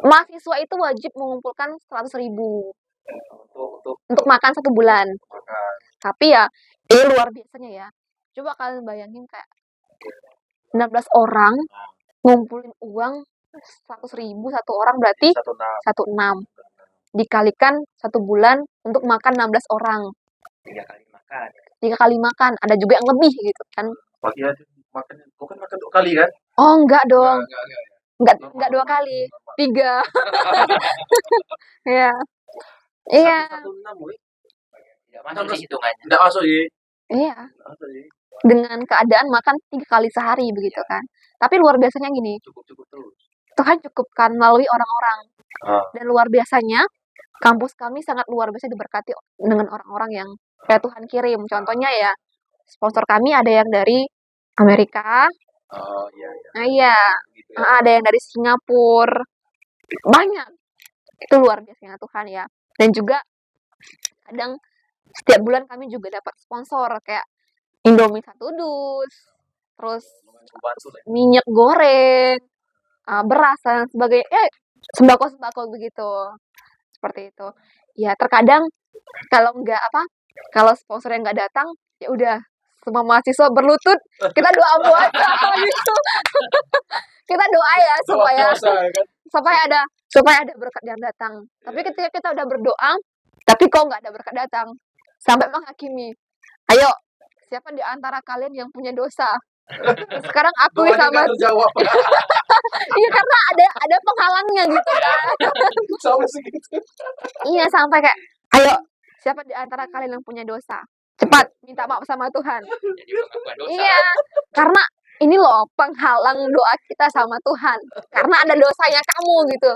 mahasiswa itu wajib mengumpulkan 100.000 untuk makan 1 bulan. Tapi ya ini luar biasanya ya. Coba kalian bayangin kayak 16 orang ngumpulin uang 100.000 1 orang berarti 1,6. Dikalikan 1 bulan untuk makan 16 orang. 3 kali makan. Ada juga yang lebih gitu kan. Pagi aja makan 2 kali kan? Oh, enggak dong. Enggak 2 kali. 3. Iya. Iya. 1,6 weh. Tidak masuk sih hitungannya. Tidak masuk sih. Iya. Dengan keadaan makan 3 kali sehari begitu kan. Tapi luar biasanya gini. Cukup terus. Tuhan cukupkan melalui orang-orang. Dan luar biasanya kampus kami sangat luar biasa diberkati dengan orang-orang yang kayak Tuhan kirim. Contohnya ya sponsor kami ada yang dari Amerika. Iya. Nah, iya. Gitu ya. Ada yang dari Singapura. Banyak. Itu luar biasanya Tuhan ya. Dan juga kadang setiap bulan kami juga dapat sponsor kayak Indomie 1 dus, terus minyak goreng, beras dan sebagainya. Sembako begitu. Seperti itu. Ya terkadang kalau sponsor yang nggak datang, ya udah semua mahasiswa berlutut, kita doa puasa gitu. Kita doa ya supaya ada berkat yang datang. Tapi ketika kita udah berdoa, tapi kok nggak ada berkat datang, sampai menghakimi. Ayo, siapa di antara kalian yang punya dosa? Sekarang akui sama terjawab. Iya, karena ada penghalangnya gitu kan. Sampai segitu. Iya, sampai kayak, ayo, siapa di antara kalian yang punya dosa? Cepat minta maaf sama Tuhan. Iya, karena ini loh penghalang doa kita sama Tuhan. Karena ada dosanya kamu gitu.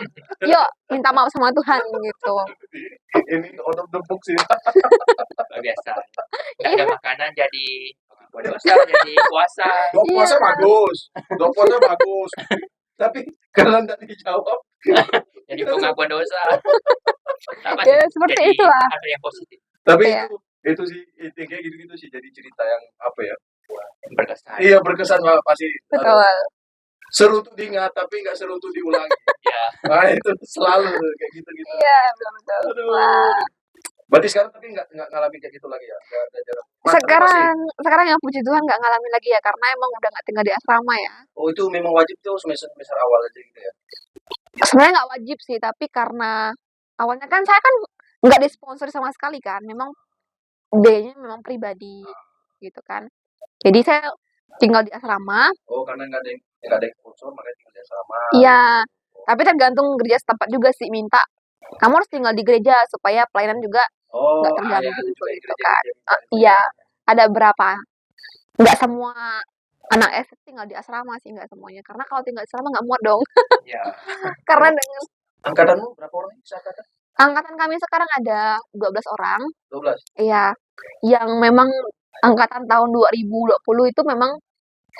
Yuk, minta maaf sama Tuhan gitu. Ini out of the box sih. Biasa. Nggak ada makanan jadi dosa, jadi puasa. Puasa bagus. Tapi kalau nggak dijawab, jadi pengakuan dosa. Ya, seperti itulah. Ada yang positif. Tapi Iya, itu sih kayak gitu-gitu sih jadi cerita yang apa ya? Berkesan. Iya berkesan banget pasti. Aduh, betul. seru untuk diingat tapi nggak seru untuk diulangi. Ya. Nah itu selalu tuh, kayak gitu-gitu. Iya, betul. Wah. Aduh. Berarti sekarang tapi nggak ngalamin kayak gitu lagi ya? Nggak jarang. Tapi masih. Sekarang yang puji Tuhan nggak ngalamin lagi ya, karena emang udah nggak tinggal di asrama ya. Oh itu memang wajib tuh semester awal aja gitu ya? Sebenarnya nggak wajib sih, tapi karena awalnya kan saya kan nggak disponsori sama sekali kan, memang biayanya memang pribadi gitu kan. Jadi saya tinggal di asrama. Oh karena nggak ada yang sponsor makanya tinggal di asrama. Iya, tapi tergantung gereja setempat juga sih minta. Kamu harus tinggal di gereja supaya pelayanan juga Oh nggak ya terganggu ada juga yang gitu gereja kan. minta itu ya. Iya, ada berapa. Nggak semua anak SD tinggal di asrama sih, nggak semuanya. Karena kalau tinggal di asrama nggak muat dong. Ya. Karena Emang dengan angkatanmu berapa orang sih angkatan? angkatan kami sekarang ada 12 orang. 12. Iya, yang memang angkatan tahun 2020 itu memang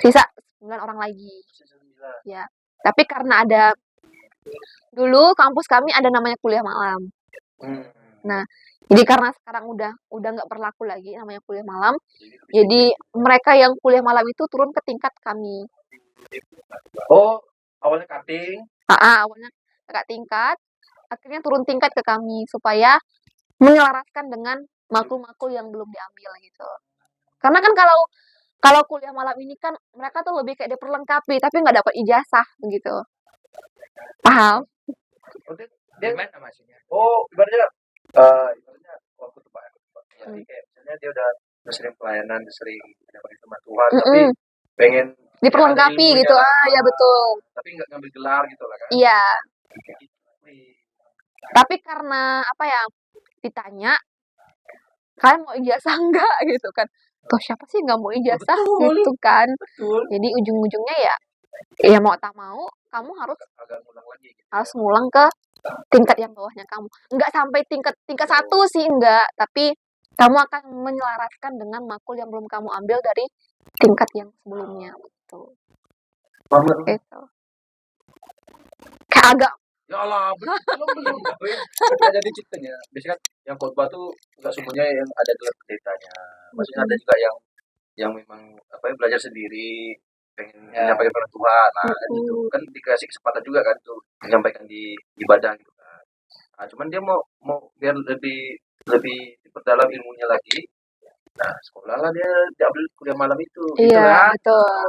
sisa 9 orang lagi. Sisa 9. Ya. Tapi karena ada dulu kampus kami ada namanya kuliah malam. Nah, jadi karena sekarang udah nggak berlaku lagi namanya kuliah malam, jadi mereka yang kuliah malam itu turun ke tingkat kami. Oh awalnya cutting. Awalnya kakak tingkat, akhirnya turun tingkat ke kami supaya menyelaraskan dengan makul-makul yang belum diambil gitu. Karena kan kalau kuliah malam ini kan mereka tuh lebih kayak diperlengkapi tapi nggak dapat ijazah begitu. Paham? Oh, dia Gimana maksudnya? oh ibaratnya waktu itu Pak. Jadi kayak misalnya dia udah sering pelayanan, udah sering dapat teman Tuhan, tapi Mm-mm. pengen ya ada Diperlengkapi ilmunya gitu. lah. Ya betul. Tapi nggak ngambil gelar gitu lah kan. Iya. Kayak gitu. Wih. Tapi karena apa ya? Ditanya, kalian mau ijazah enggak gitu kan? Tuh siapa sih nggak mau ijazah Betul. gitu kan? Betul. Jadi ujung-ujungnya ya mau tak mau kamu harus Agak ngulang lagi gitu. ngulang ke tingkat yang bawahnya kamu. Enggak sampai tingkat 1 sih enggak, tapi kamu akan menyelaraskan dengan makul yang belum kamu ambil dari tingkat yang sebelumnya gitu. Banget. Gitu. Kayak agak Ya Allah, belum. Nggak jadi ceritanya. Biasanya kan yang khotbah tuh nggak semuanya yang ada gelar pendetanya. Maksudnya ada juga yang memang apa ya belajar sendiri, pengen menyampaikan kepada Tuhan. Nah, kan itu kan dikasih kesempatan juga kan tuh menyampaikan di ibadah gitu kan. Nah, cuman dia mau biar lebih diperdalam ilmunya lagi. Nah, sekolah lah dia diambil kuliah malam itu, gitu iya kan. betul.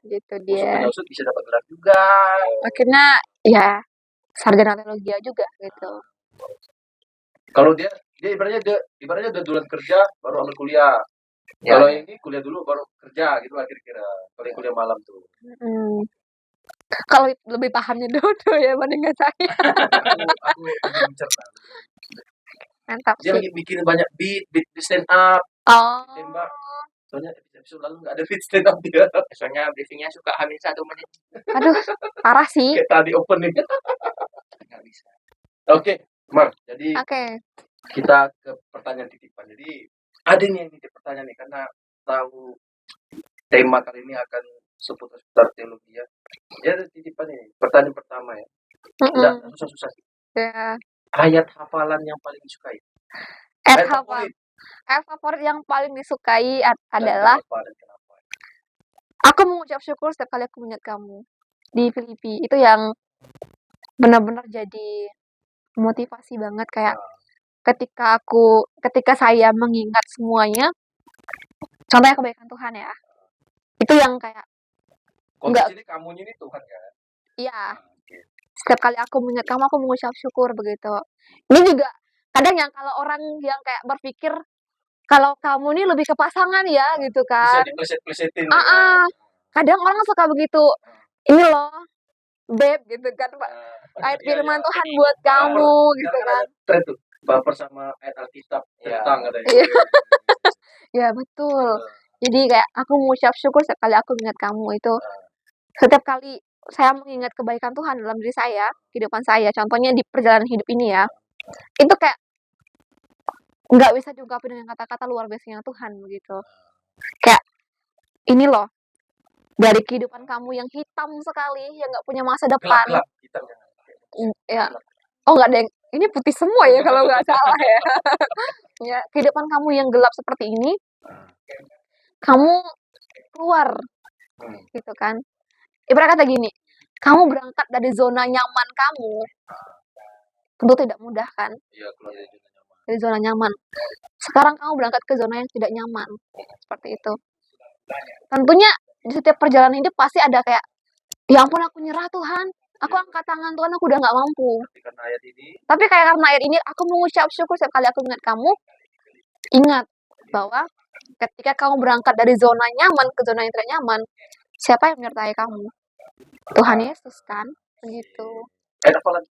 Gitu dia. Usut bisa dapat gelar juga. Akhirnya ya sarjana teologi juga gitu. Kalau dia ibaratnya udah duluan kerja baru ambil kuliah. Ya, Kalau ya. ini kuliah dulu baru kerja gitu lah kira-kira. Kalau yang kuliah malam tuh. Kalau lebih pahamnya Dodo ya bandingkan saya. Aku lebih mencerna. Mantap Dia sih. lagi bikin banyak beat di stand up, Oh. tembak. Soalnya episode lalu nggak ada beat stand up dia. Soalnya briefingnya suka hamil 1 menit. Aduh, parah sih. Kayak tadi opening. Nggak bisa. Oke, Mar. Jadi kita ke pertanyaan titipan. Jadi ada nih yang titip pertanyaan nih karena tahu tema kali ini akan seputar teologi ya. Dia ada titipan ini. Pertanyaan pertama ya. Udah susah-susah sih. Ya. Ayat hafalan yang paling disukai. Ayat favorit yang paling disukai adalah aku mengucap syukur setiap kali aku mengingat kamu di Filipi. Itu yang benar-benar jadi motivasi banget kayak ketika saya mengingat semuanya, contohnya kebaikan Tuhan ya. Itu yang kayak enggak ini kamu ini Tuhan kan? Iya. Setiap kali aku mengingat kamu aku mengucap syukur begitu. Ini juga kadang yang kalau orang yang kayak berpikir kalau kamu ini lebih ke pasangan ya gitu kan. Bisa dipleset-plesetin. Kadang orang suka begitu. Ini loh, babe gitu kan, Pak. Ayat firman Tuhan buat kamu gitu kan. Tren tuh, baper sama ayat Alkitab tentang katanya. Ya betul. Jadi kayak aku mengucap syukur setiap kali aku ingat kamu itu. Setiap kali saya mengingat kebaikan Tuhan dalam diri saya, kehidupan saya, contohnya di perjalanan hidup ini ya, itu kayak nggak bisa diungkapin dengan kata-kata luar biasanya Tuhan begitu. Kayak ini loh, dari kehidupan kamu yang hitam sekali, yang nggak punya masa depan. Gelap, hitam. Ya. Oh nggak ada yang Ini putih semua ya kalau nggak salah ya. Ya, kehidupan kamu yang gelap seperti ini, kamu keluar Hmm. gitu kan. Ibarat kata gini, kamu berangkat dari zona nyaman kamu, tentu tidak mudah kan, Iya, keluar dari zona nyaman. dari zona nyaman. Sekarang kamu berangkat ke zona yang tidak nyaman, seperti itu. Tentunya di setiap perjalanan hidup pasti ada kayak, ya ampun aku nyerah Tuhan, aku angkat tangan Tuhan, aku udah nggak mampu. Tapi karena ayat ini, Tapi kayak karena air ini aku mengucap syukur setiap kali aku ingat kamu, ingat bahwa ketika kamu berangkat dari zona nyaman ke zona yang tidak nyaman, siapa yang menyertai kamu? Tuhan Yesus kan, begitu. apa lagi?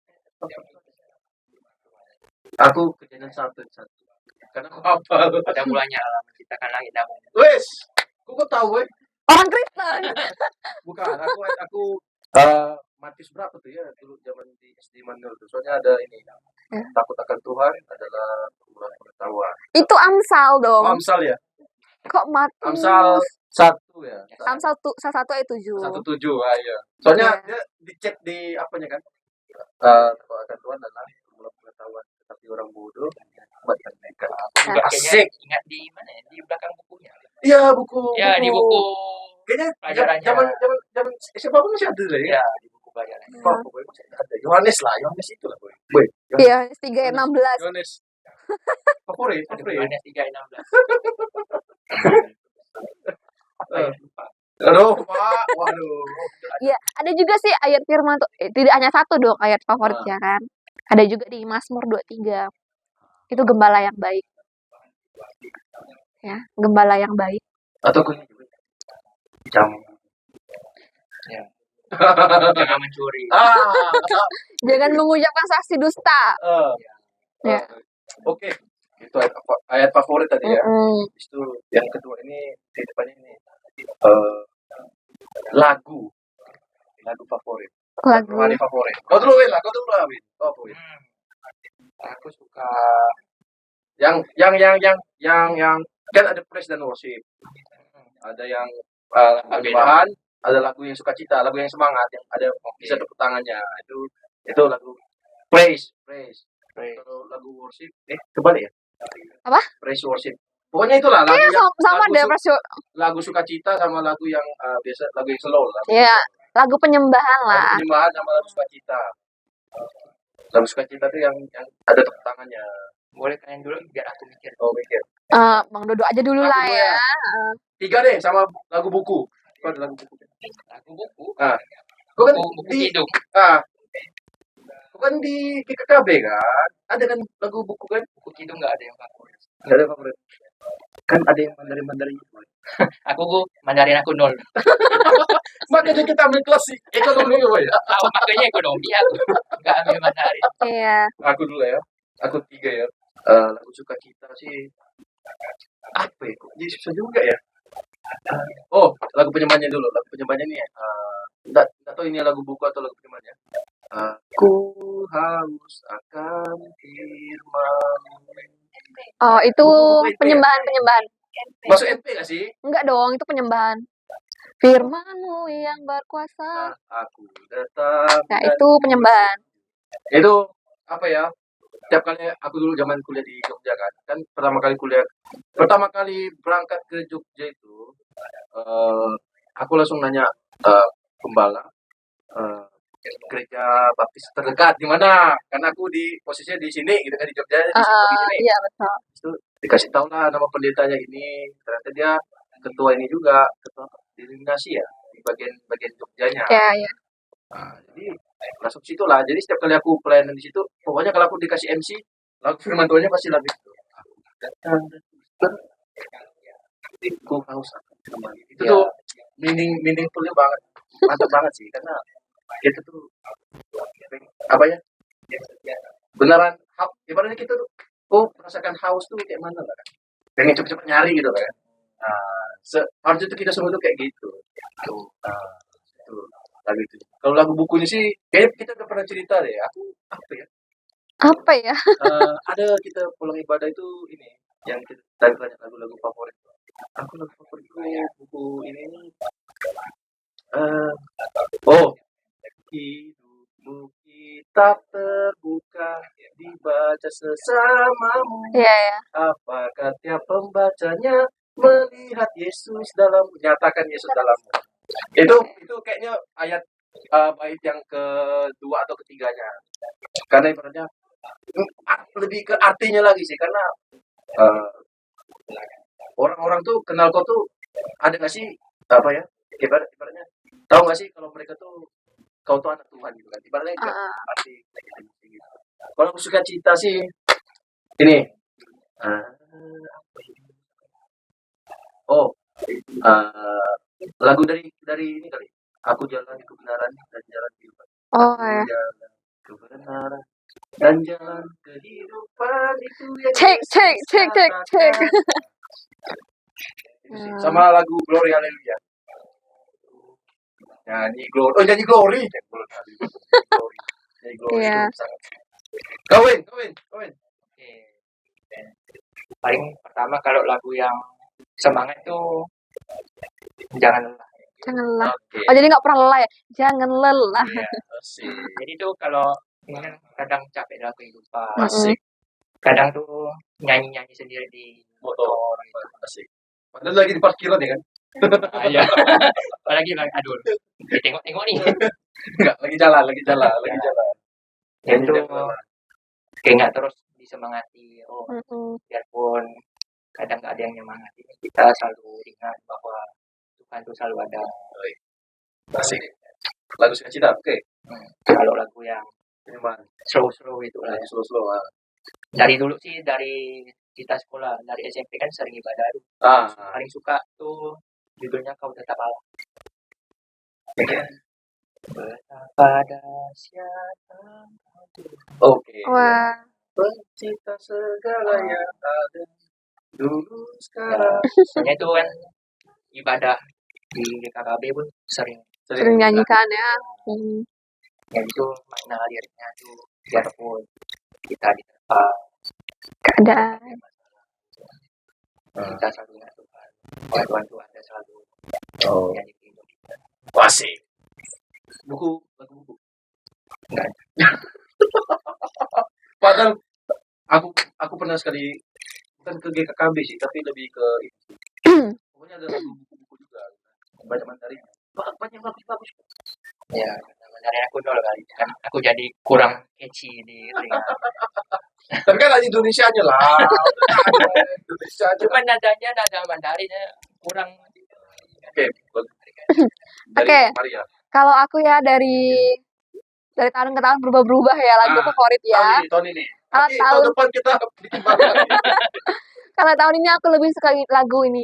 Aku kejadian satu. Karena aku hafal. Pada mulanya Allah menciptakan langit dan bumi. Wes, kok tahu weh? Orang Kristen. Bukan, aku Matius berapa tuh ya dulu zaman di SD Manul tuh. Soalnya ada ini. Takut akan Tuhan adalah pengetahuan pengetahuan. Itu Amsal dong. Oh, Amsal ya? Kok Matius? Amsal 1 ya. Amsal 1 ayat 7. 1:7, iya. Soalnya dia dicek di apanya kan? Takut akan Tuhan adalah pengetahuan, tetapi orang bodoh membuatkan mereka. Juga kayaknya ingat di mana ya? Di belakang bukunya. Iya, buku. Ya, di buku Kayaknya pelajarannya. zaman siapa pun masih ada lah ya. Ya, di buku pelajarannya. Oh, pokoknya masih ada. Yohanes itu lah, boy. Iya, 3 ayat 16. Yohanes. Favorit. Yohanes 3:16. Lupa. Aduh, Pak. Waduh. Iya, ada juga sih ayat firman tuh. Tidak hanya satu dong ayat favoritnya kan. Ada juga di Mazmur 23. Itu gembala yang baik. Ya, gembala yang baik. Atau gue juga. Ya. Jangan mencuri. Jangan mengucapkan saksi dusta. Ya. Oke. Itu ayat favorit tadi ya. Mm-mm. Itu yang kedua ini di depannya ini lagu favorit. Lagu. Rohani favorit. Kau dulu Win. Aku suka yang kan ada praise dan worship. Ada yang penyembahan, ada lagu yang sukacita, lagu yang semangat, yang ada bisa tepuk tangannya. Itu lagu praise. Kalau lagu worship, kebalik ya? Apa? Praise worship. Pokoknya itulah lagu yang sama deh lagu sukacita sama lagu yang biasa, lagu yang slow lah. Ya, lagu penyembahan lah. Lagu penyembahan sama lagu sukacita. Lagu sukacita itu yang ada tepuk tangannya. Boleh kalian dulu biar aku mikir. Oh, mikir. Bang Dodo aja dulu lah ya. 3 deh sama lagu buku. Kau ada lagu buku? Lagu buku? Kau kan buku hidup. Kau kan di KKB kan? Ada kan lagu buku kan? Buku hidup nggak ada yang favorit. Nggak ada favorit. Kan ada yang Mandarin itu. Mandarin aku 0. Makanya kita ambil klasik ekonomi ya. Makanya ekonomi aku nggak ambil Mandarin. Iya. Aku dulu ya. Aku 3 ya. Lagu sukacita sih. Apa ya? Jadi susah juga ya. Lagu penyembahannya dulu. Lagu penyembahannya nih. Nggak tahu ini lagu buku atau lagu penyembahannya. Aku haus akan firman. Oh, itu penyembahan. Masuk MP nggak sih? Enggak dong, itu penyembahan. Firman-Mu yang berkuasa. Aku datang. Nah, itu penyembahan. Itu apa ya? Setiap kali aku dulu zaman kuliah di Jogja kan pertama kali berangkat ke Jogja itu, aku langsung nanya gembala gereja baptis terdekat di mana, karena aku di posisinya di sini gitu kan, di Jogja di sini. Iya betul. Itu dikasih tahu lah nama pendetanya ini, ternyata dia ketua ini juga, ketua denominasi ya di bagian Jogjanya. Iya. Jadi langsung situ lah. Jadi setiap kali aku pelayanan di situ, pokoknya kalau aku dikasih MC, lagu firman Tuhannya pasti lagu itu. Aku haus kembali. Itu tuh meaningfulnya banget, mantap banget sih, karena kita tuh apa ya? Beneran, ibaratnya kita tuh, merasakan haus tuh kayak mana lah kan? Pengen cepet-cepet nyari gitu kan? Harusnya tuh kita semua tuh kayak gitu. Lagu itu. Kalau lagu bukunya sih, kayaknya kita udah pernah cerita deh. Aku apa ya? Ada kita pulang ibadah itu ini, yang kita tadi tanya lagu-lagu favorit. Aku lagu favoritku buku ini. Hidupmu kitab terbuka di membaca sesamamu. Iya, ya. Apakah tiap pembacanya melihat Yesus dalam, nyatakan Yesus dalammu. Itu kayaknya ayat bait yang kedua atau ketiganya. Karena ibaratnya lebih ke artinya lagi sih, karena uh, orang-orang tuh kenal kau tuh ada nggak sih apa ya, ibaratnya tahu nggak sih kalau mereka tuh kau tuh anak Tuhan gitu kan, ibaratnya kayak arti gitu. Kalau aku suka cita sih ini lagu dari ini kali, aku jalan di kebenaran dan jalan kehidupan. Oh, Aku ya. jalan kebenaran dan jalan kehidupan, itu yang Cek. katakan. Sama lagu Glory Haleluya. Nyanyi Glory. Nyanyi Glory. Iya. Itu sangat. Kawin. Oke. Paling pertama kalau lagu yang semangat tuh jangan lelah. Jangan lelah. Oke. Oh, jadi nggak pernah lelah ya? Jangan lelah. Iya. Jadi tuh kalau kadang capek dalam kehidupan. Asik. Kadang tuh nyanyi sendiri di motor. Asik. Padahal lagi di parkiran ya kan? Iya. Apalagi aduh. Tengok nih. Enggak, lagi jalan. Itu kayak nggak terus disemangati. Biarpun kadang nggak ada yang nyemangati, kita selalu ingat bahwa Tuhan itu selalu ada. Asik. Lagu sukacita, oke. Kalau lagu yang slow itu lah. Slow. Dari dulu sih, dari kita sekolah, dari SMP kan sering ibadah. Paling suka tuh judulnya Kau Tetap Allah. Betapa dahsyatnya. Oke. Wah. Pencipta segalanya ada dulu sekarang. Soalnya itu kan ibadah di KKB pun sering nyanyikan ya. Ya itu makna liriknya tuh, biarpun kita diterpa keadaan, kita selalu ingat Tuhan. Tuhan itu ada selalu. Yang di hidup kita. Asik. Lagu buku. Enggak. Padahal aku pernah sekali, bukan ke GKKB sih, tapi lebih ke pokoknya ada lagu buku juga, banyak Mandarin, banyak bagus. Ya, Mandarin aku nol kali, kan aku jadi kurang catchy di telinga. Tapi kan ada Indonesianya lah. Indonesia aja. Cuman nadanya nada Mandarinnya kurang. Oke. Maria. Kalau aku ya dari tahun ke tahun berubah-ubah ya lagu favorit ya. Tahun ini. Tahun depan kita bikin baru lagi. Kalau tahun ini aku lebih suka lagu ini.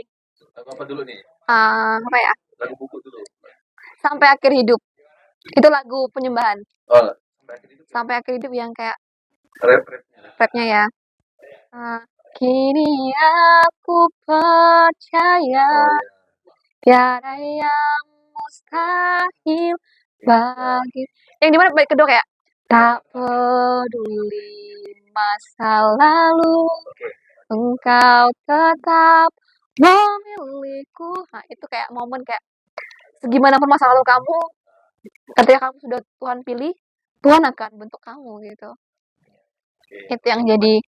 Lagu apa dulu nih? Apa ya? Lagu buku dulu. Sampai Akhir Hidup. Itu lagu penyembahan. Oh, Sampai Akhir Hidup yang kayak rapnya ya. Kini aku percaya tiada yang mustahil bagi. Yang dimana baik kedua kayak tak peduli masa lalu, engkau tetap memilikiku. Nah itu kayak momen kayak segimanapun masa lalu kamu, ketika kamu sudah Tuhan pilih, Tuhan akan bentuk kamu gitu. Itu yang jadi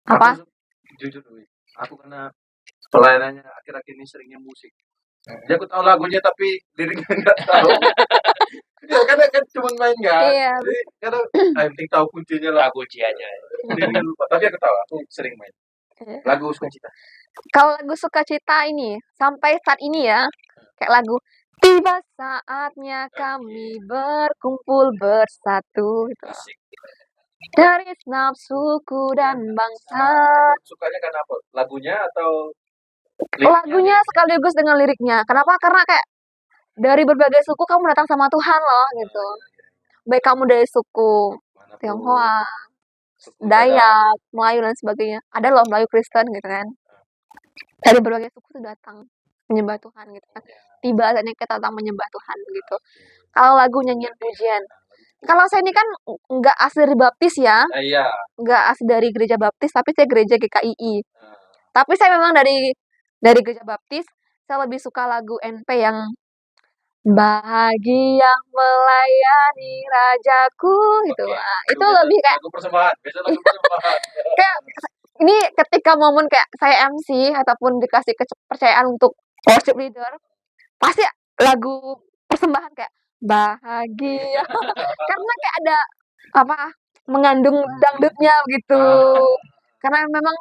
apa? Jujur, aku karena pelayanannya akhir-akhir ini seringnya musik. Jadi aku tahu lagunya tapi liriknya nggak tahu. Ya, karena kan cuma main kan. Iya. Jadi kadang yang penting tahu kuncinya lah. Kunci aja. Tapi aku tahu, aku sering main. Lagu sukacita. Kalau lagu sukacita ini sampai saat ini ya, kayak lagu tiba saatnya kami berkumpul bersatu gitu. Dari nafsuku dan bangsa. Sukanya karena apa? Lagunya atau lagunya sekaligus dengan liriknya. Kenapa? Karena kayak dari berbagai suku kamu datang sama Tuhan loh gitu. Baik kamu dari suku Tionghoa, Dayak, Melayu dan sebagainya. Ada loh Melayu Kristen gitu kan. Dari berbagai suku tuh datang menyembah Tuhan gitu kan. Tiba saatnya kita datang menyembah Tuhan gitu. Kalau lagu nyanyian pujian. Kalau saya ini kan nggak asli dari Baptis ya. Iya. Nggak asli dari gereja Baptis, tapi saya gereja GKII. Tapi saya memang dari gereja Baptis, saya lebih suka lagu NP yang bahagia melayani rajaku gitu. Oke. Itu lebih kayak lagu persembahan, biasa lagu persembahan. kayak ini ketika momen kayak saya MC ataupun dikasih kepercayaan untuk worship leader, pasti lagu persembahan kayak bahagia karena kayak ada apa mengandung dangdutnya gitu. Karena memang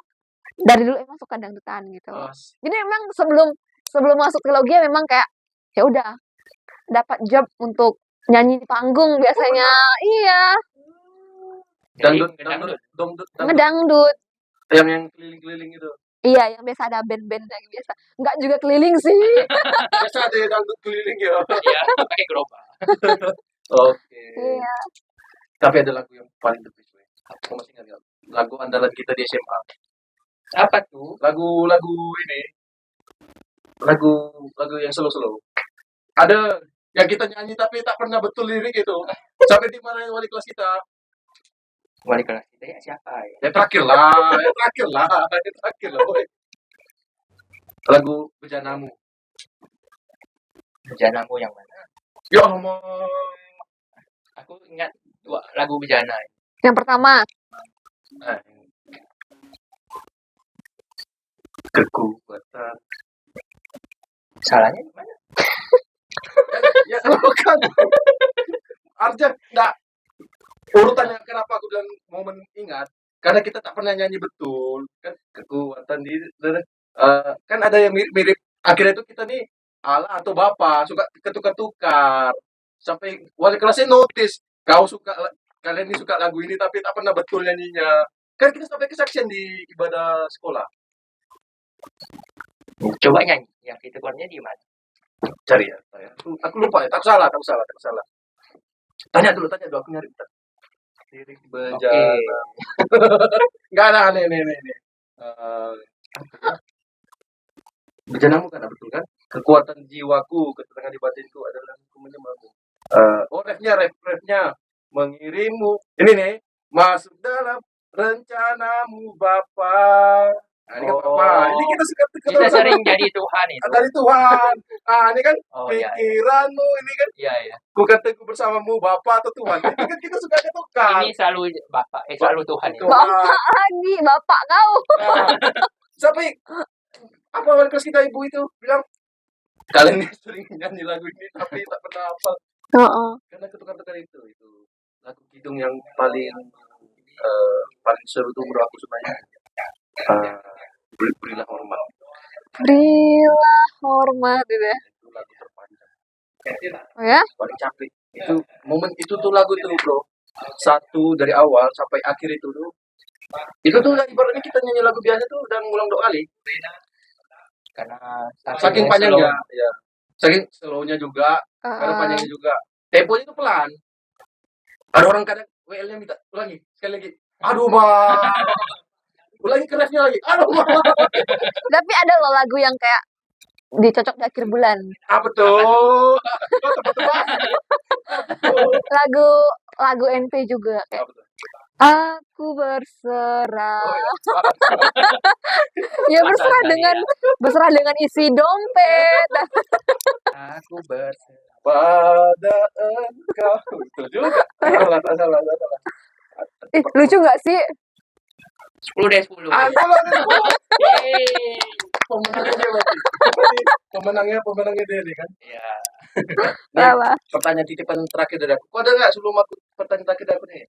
dari dulu emang suka dangdutan gitu. Oh, Jadi memang sebelum masuk teologi memang kayak ya udah dapat job untuk nyanyi di panggung biasanya. Iya, Jadi dangdut, ngedangdut. dangdut, ngedangdut. yang keliling-keliling itu. Iya, yang biasa ada band-band yang biasa. Enggak juga keliling sih. Biasa ada yang dangdut keliling ya. Iya, pakai gerobak. Oke. Iya. Tapi ada lagu yang paling the best. Aku masih ingat nggak? Lagu andalan kita di SMA. Apa tuh? Lagu ini. Lagu yang slow-slow. Ada yang kita nyanyi tapi tak pernah betul lirik itu. Sampai dimarahin wali kelas kita. Wali kelas kita ya siapa ya? Yang terakhir lah. Boy. Lagu Bejanamu. Bejanamu yang mana? Ya Allah. Aku ingat lagu Bejana. Yang pertama, Eh. Kekuatan. Salahnya di mana? Ya bukan. Arja, enggak. Urutannya kenapa aku bilang momen ingat? Karena kita tak pernah nyanyi betul. Kan kekuatan di kan ada yang mirip-mirip. Akhirnya itu kita nih Allah atau Bapak suka ketukar-tukar. Sampai wali kelasnya notice, kalian ini suka lagu ini tapi tak pernah betul nyanyinya. Kan kita sampai kesaksian di ibadah sekolah. Coba nyanyi. Yang ketukannya di mana? Cari ya. Aku lupa ya. Tak salah. Tanya dulu aku nyari. Lirik Bejana. Enggak ada nih. Bejanamu kan betul kan? Kekuatan jiwaku, ketenangan di batinku adalah aku menyembahmu. Refnya mengirimmu. Ini nih, masuk dalam rencanamu Bapa. Nah, ini kan Bapa. Ini kita suka Kita sering jadi Tuhan itu. dari Tuhan. Ini kan Oh iya. pikiranmu, ini kan Iya. ku kataku bersamamu Bapa atau Tuhan. Ini kan kita suka ketukar. Ini selalu Bapak, selalu Tuhan itu. bapak lagi, bapak kau. Nah, sampai apa wali kelas kita ibu itu bilang kalian ini sering nyanyi lagu ini tapi tak pernah hafal karena ketukar-tukar itu lagu kidung yang paling seru tuh menurut aku sebenarnya berilah hormat. Berilah hormat gitu ya. Itu lagu terpanjang. Oh ya? Paling capek. Itu momen itu tuh lagu itu bro. Satu dari awal sampai akhir itu tuh. Itu tuh ibaratnya kita nyanyi lagu biasa tuh udah ngulang 2 kali. Karena Saking panjangnya, ya. Saking slow-nya juga, karena panjangnya juga. Temponya itu pelan. Ada orang kadang WL-nya minta ulangi, sekali lagi. Aduh, Ma. Ulangi ke refnya lagi. Aduh, Ma. Tapi ada loh lagu yang kayak dicocok di akhir bulan. Betul. Lagu NP juga kayak aku berserah. Ya berserah dengan isi dompet. Aku berserah pada engkau. Betul juga. Salah. Lucu nggak sih? 10 deh 10. Salah. Yeay. Pemenangnya dia kan. Iya. Apa? Pertanyaan titipan terakhir dari aku. Kok ada nggak sebelum aku pertanyaan terakhir dari aku nih?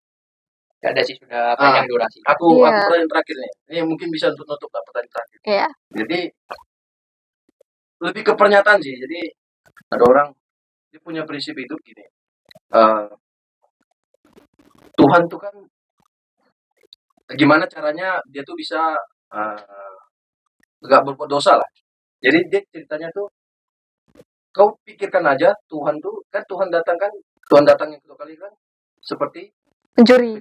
Gak ada sih, sudah panjang durasi. Aku Iya. pertanyaan terakhir nih. Ini mungkin bisa untuk nutup lah pertanyaan terakhir. Iya. Jadi lebih ke pernyataan sih. Jadi ada orang dia punya prinsip hidup gini. Tuhan tuh kan gimana caranya dia tuh bisa nggak berbuat dosa lah. Jadi dia ceritanya tuh kau pikirkan aja Tuhan tuh kan Tuhan datang yang kedua kali kan seperti Pencuri.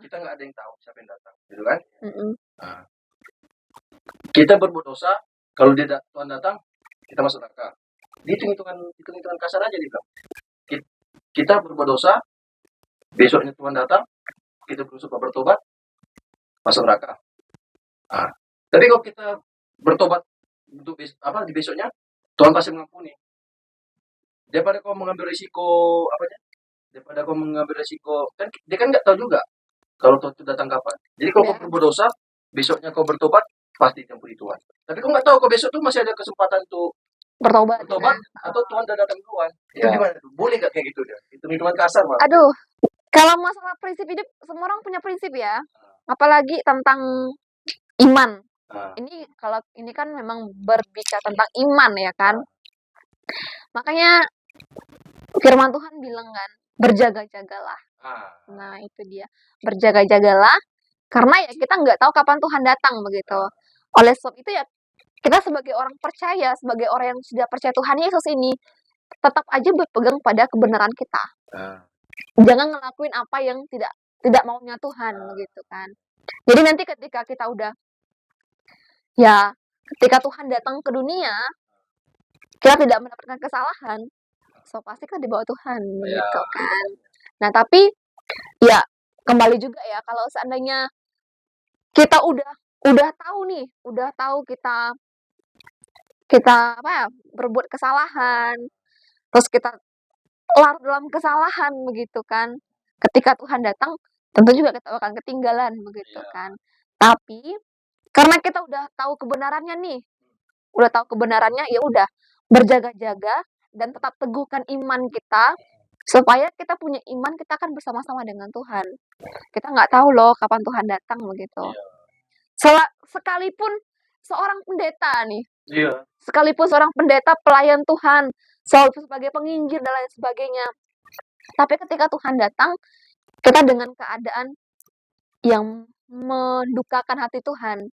Kita nggak ada yang tahu siapa yang datang, gitu kan? Mm-mm. Nah, kita berbuat dosa, kalau Tuhan datang, kita masuk neraka. Hitung-hitungan kasar aja dia bilang. Kita berbuat dosa, besoknya Tuhan datang, kita berusaha bertobat, masuk neraka. Nah, tapi kalau kita bertobat untuk di besoknya, Tuhan pasti mengampuni. daripada kau mengambil risiko apa ya? Daripada kau mengambil risiko kan dia kan nggak tahu juga kalau Tuhan itu datang kapan. Jadi kalau kau Ya, berbuat dosa, besoknya kau bertobat pasti diampuni Tuhan. Tapi kau nggak tahu kau besok tuh masih ada kesempatan tuh bertobat. bertobat atau Tuhan udah datang duluan. Itu gimana tuh? Boleh nggak kayak gitu dia? Hitung-hitungan kasar malah. Aduh, kalau masalah prinsip hidup, semua orang punya prinsip ya. Apalagi tentang iman. Nah, Kalau ini kan memang berbicara tentang iman ya kan. Makanya firman Tuhan bilang kan, berjaga-jagalah. Nah, itu dia. Berjaga-jagalah karena ya kita nggak tahu kapan Tuhan datang begitu. Oleh sebab itu ya kita sebagai orang percaya, sebagai orang yang sudah percaya Tuhan Yesus ini, tetap aja berpegang pada kebenaran kita. Jangan ngelakuin apa yang tidak maunya Tuhan gitu kan. Jadi nanti ketika kita udah ya ketika Tuhan datang ke dunia, kita tidak mendapatkan kesalahan, so pasti kan di bawah Tuhan gitu kan. Nah, tapi ya kembali juga ya kalau seandainya kita udah tahu nih, udah tahu kita kita apa ya, berbuat kesalahan, terus kita larut dalam kesalahan begitu kan. Ketika Tuhan datang, tentu juga kita akan ketinggalan begitu kan. Tapi karena kita udah tahu kebenarannya nih, ya udah berjaga-jaga dan tetap teguhkan iman kita supaya kita punya iman, kita akan bersama-sama dengan Tuhan. Kita nggak tahu loh kapan Tuhan datang begitu. Sekalipun seorang pendeta nih, sekalipun seorang pendeta pelayan Tuhan, sebagai penginjil dan lain sebagainya. Tapi ketika Tuhan datang, kita dengan keadaan yang mendukakan hati Tuhan,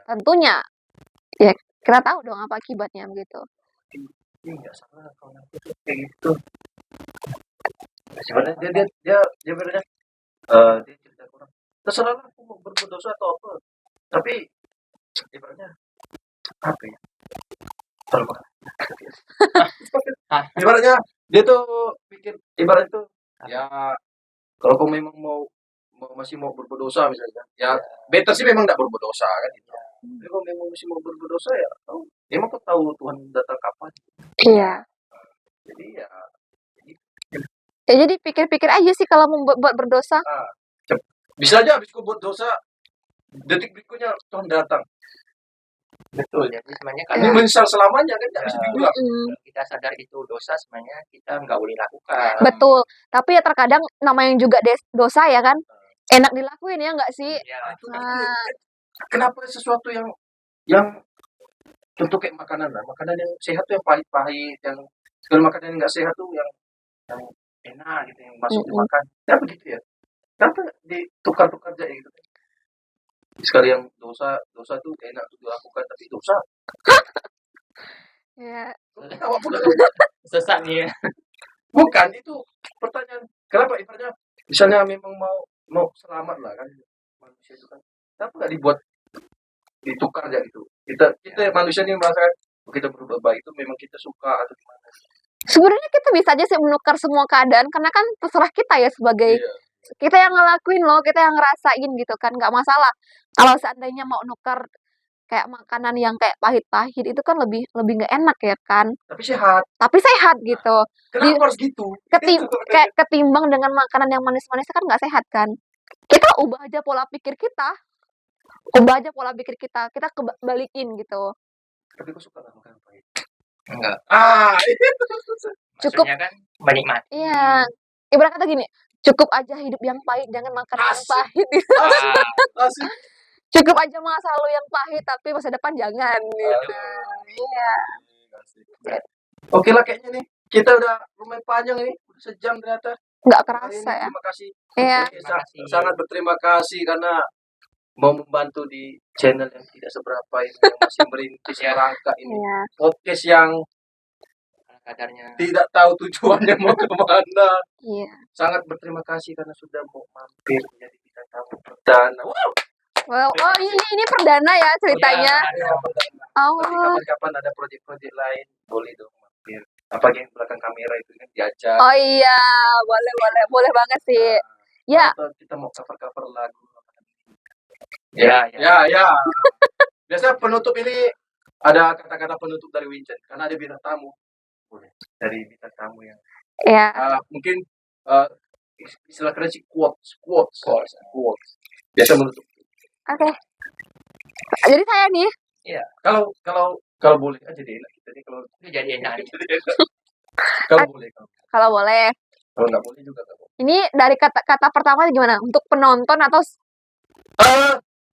tentunya ya kita tahu dong apa akibatnya begitu. Nggak salah kalau nanti tuh kayak gitu. Sebenarnya dia berarti dia cerita kurang. Terserah lah aku mau berbuat dosa atau apa. Tapi ibaratnya apa ya? Terlalu ibaratnya dia tuh pikir ibarat itu ya kalau kau memang masih mau berbuat dosa misalnya ya better sih memang nggak berbuat dosa kan gitu. Tapi kalau memang masih mau berbuat dosa ya emang kau tahu Tuhan datang kapan. Iya. Jadi ya jadi pikir-pikir aja sih kalau mau buat berdosa. Bisa aja habis kau buat dosa detik berikutnya Tuhan datang. Betul, jadi sebenarnya Ini kalau menyesal selamanya kan nggak bisa diulang. kita sadar itu dosa, sebenarnya kita nggak boleh lakukan. Betul, tapi ya terkadang namanya juga dosa ya kan, enak dilakuin ya nggak sih? Ya, Kenapa sesuatu yang contoh kayak makanan yang sehat tuh yang pahit-pahit, yang segala makanan yang nggak sehat tuh yang enak gitu, yang masuk dimakan. Kenapa gitu ya? Kenapa ditukar-tukar aja gitu? Sekali yang dosa tuh enak tuh dilakukan, tapi dosa. Ya. Tahu pula. Sesat nih ya. Bukan, itu pertanyaan. Kenapa ibaratnya misalnya memang mau selamat lah kan manusia itu kan. Kenapa nggak dibuat ditukar aja gitu? Kita manusia ini merasakan kita berbuat baik itu memang kita suka atau gimana? Sebenarnya kita bisa aja sih menukar semua keadaan karena kan terserah kita ya sebagai kita yang ngelakuin loh, kita yang ngerasain gitu kan, nggak masalah. Kalau seandainya mau nukar kayak makanan yang kayak pahit-pahit itu kan lebih nggak enak ya kan. Tapi sehat gitu. Kenapa harus gitu? Kayak ketimbang dengan makanan yang manis-manis kan nggak sehat kan. Kita ubah aja pola pikir kita. Kita kebalikin gitu. Tapi kok suka makanan pahit? Enggak. Cukup maksudnya kan menikmati. Iya. Ibarat kata gini, cukup aja hidup yang pahit, jangan makan yang pahit. Cukup aja masa lalu yang pahit, tapi masa depan jangan gitu. Iya. Oke lah kayaknya nih. Kita udah lumayan panjang ini, udah sejam ternyata. Nggak kerasa ya. Terima kasih. Iya. Sangat berterima kasih karena mau membantu di channel yang tidak seberapa ini, yang masih merintis merangkak ini. Iya. Podcast yang kadarnya tidak tahu tujuannya mau kemana. Iya. Sangat berterima kasih karena sudah mau mampir menjadi bintang tamu perdana. Wow. Oh ini perdana ya ceritanya. Oh. Tapi kapan-kapan ada proyek-proyek lain boleh dong mampir. Apalagi yang belakang kamera itu kan diajak. Oh iya, boleh banget sih. Ya. Atau kita mau cover lagu. Ya. Biasanya penutup ini ada kata-kata penutup dari Wincen karena ada bintang tamu. boleh. Dari bintang tamu yang Ya, mungkin istilah keren sih quotes. Biasa menutup. oke. Jadi saya nih, Iya. Kalau boleh aja deh enak kita nih kalau Itu jadi enak nih. kalau boleh. kalau boleh. Kalau nggak boleh juga nggak boleh. Ini dari kata pertama gimana? Untuk penonton atau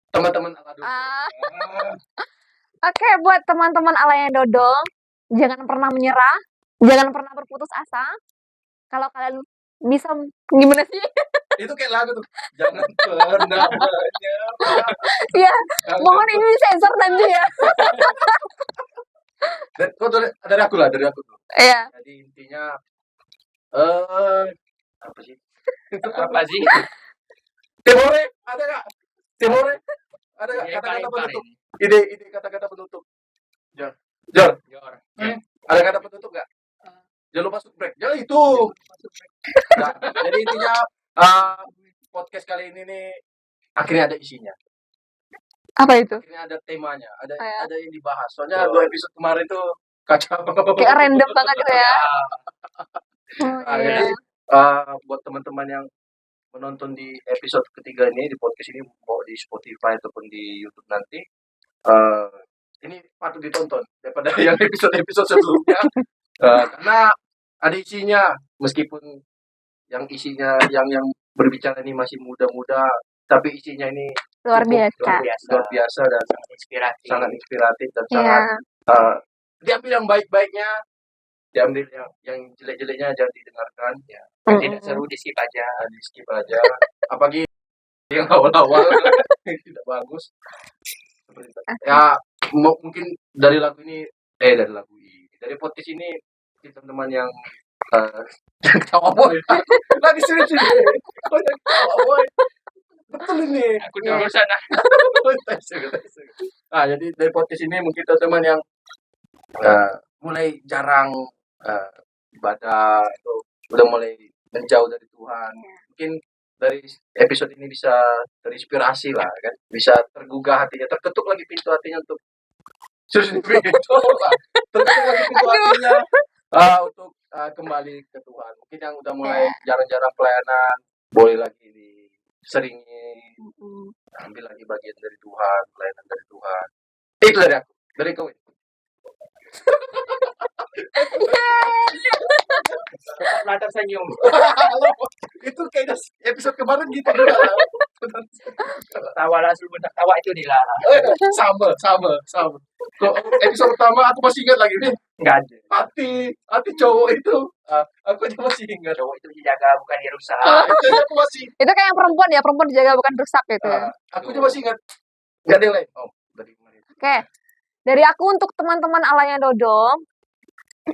Teman-teman ala dulu. Oke, buat teman-teman Alaya Dodong, jangan pernah menyerah, jangan pernah berputus asa. Kalau kalian bisa, gimana sih? Itu kayak lagu tuh. Jangan pernah menyerah. Iya, mohon ini sensor nanti ya. Dari aku tuh. Iya. Jadi intinya apa sih? Apa sih? Temore, ada nggak? Temore, ada nggak Dia kata-kata paling penutup? Ide kata-kata penutup. Jor, Jor. ada kata penutup nggak? Jangan lupa break. Jangan itu. Nah, jadi intinya podcast kali ini nih akhirnya ada isinya. Apa itu? Akhirnya ada temanya, ada Kayak- ada yang dibahas. Soalnya 2 episode kemarin tuh kacau. Kayak random banget gitu ya. Nah, Iya. jadi buat teman-teman yang menonton di episode ketiga ini di podcast ini mau di Spotify ataupun di YouTube nanti ini patut ditonton daripada yang episode sebelumnya karena ada isinya meskipun yang isinya yang berbicara ini masih muda-muda tapi isinya ini Luar cukup biasa. luar biasa dan sangat inspiratif dan Iya. sangat diambil yang baik-baiknya, diambil yang jelek-jeleknya jangan didengarkan ya. Tidak seru di skip aja. Di skip aja. Apalagi yang awal-awal tidak bagus. Ya mungkin dari lagu ini dari podcast ini teman-teman yang ketawa boy lagi serius ini ketawa boy betul ini Aku dulu sana. jadi dari podcast ini mungkin teman-teman yang mulai jarang ibadah atau udah mulai menjauh dari Tuhan mungkin dari episode ini bisa terinspirasi lah kan bisa tergugah hatinya terketuk lagi pintu hatinya untuk terketuk lagi pintu hatinya untuk kembali ke Tuhan mungkin yang udah mulai jarang-jarang pelayanan boleh lagi diseringin ambil lagi bagian dari Tuhan pelayanan dari Tuhan itu dari aku dari kau Latar senyum. itu kayaknya episode kemarin gitu juga Tawa langsung bentak tawa itu dilarang. sama kok episode pertama aku masih ingat lagi nih Enggak ada. hati cowok itu aku aja masih ingat Cowok itu dijaga bukan dirusak. itu aku masih Itu kayak yang perempuan dijaga bukan rusak gitu. aku aja masih ingat nggak ada yang lain dari kemarin Oke. Dari aku untuk teman-teman Alaya Dodong,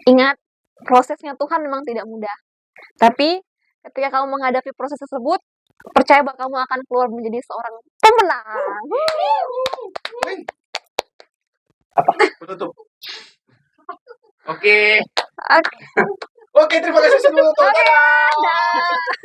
ingat prosesnya Tuhan memang tidak mudah. Tapi ketika kamu menghadapi proses tersebut, percaya bahwa kamu akan keluar menjadi seorang pemenang. penutup Oke. Oke. oke terima kasih sudah menonton Dah.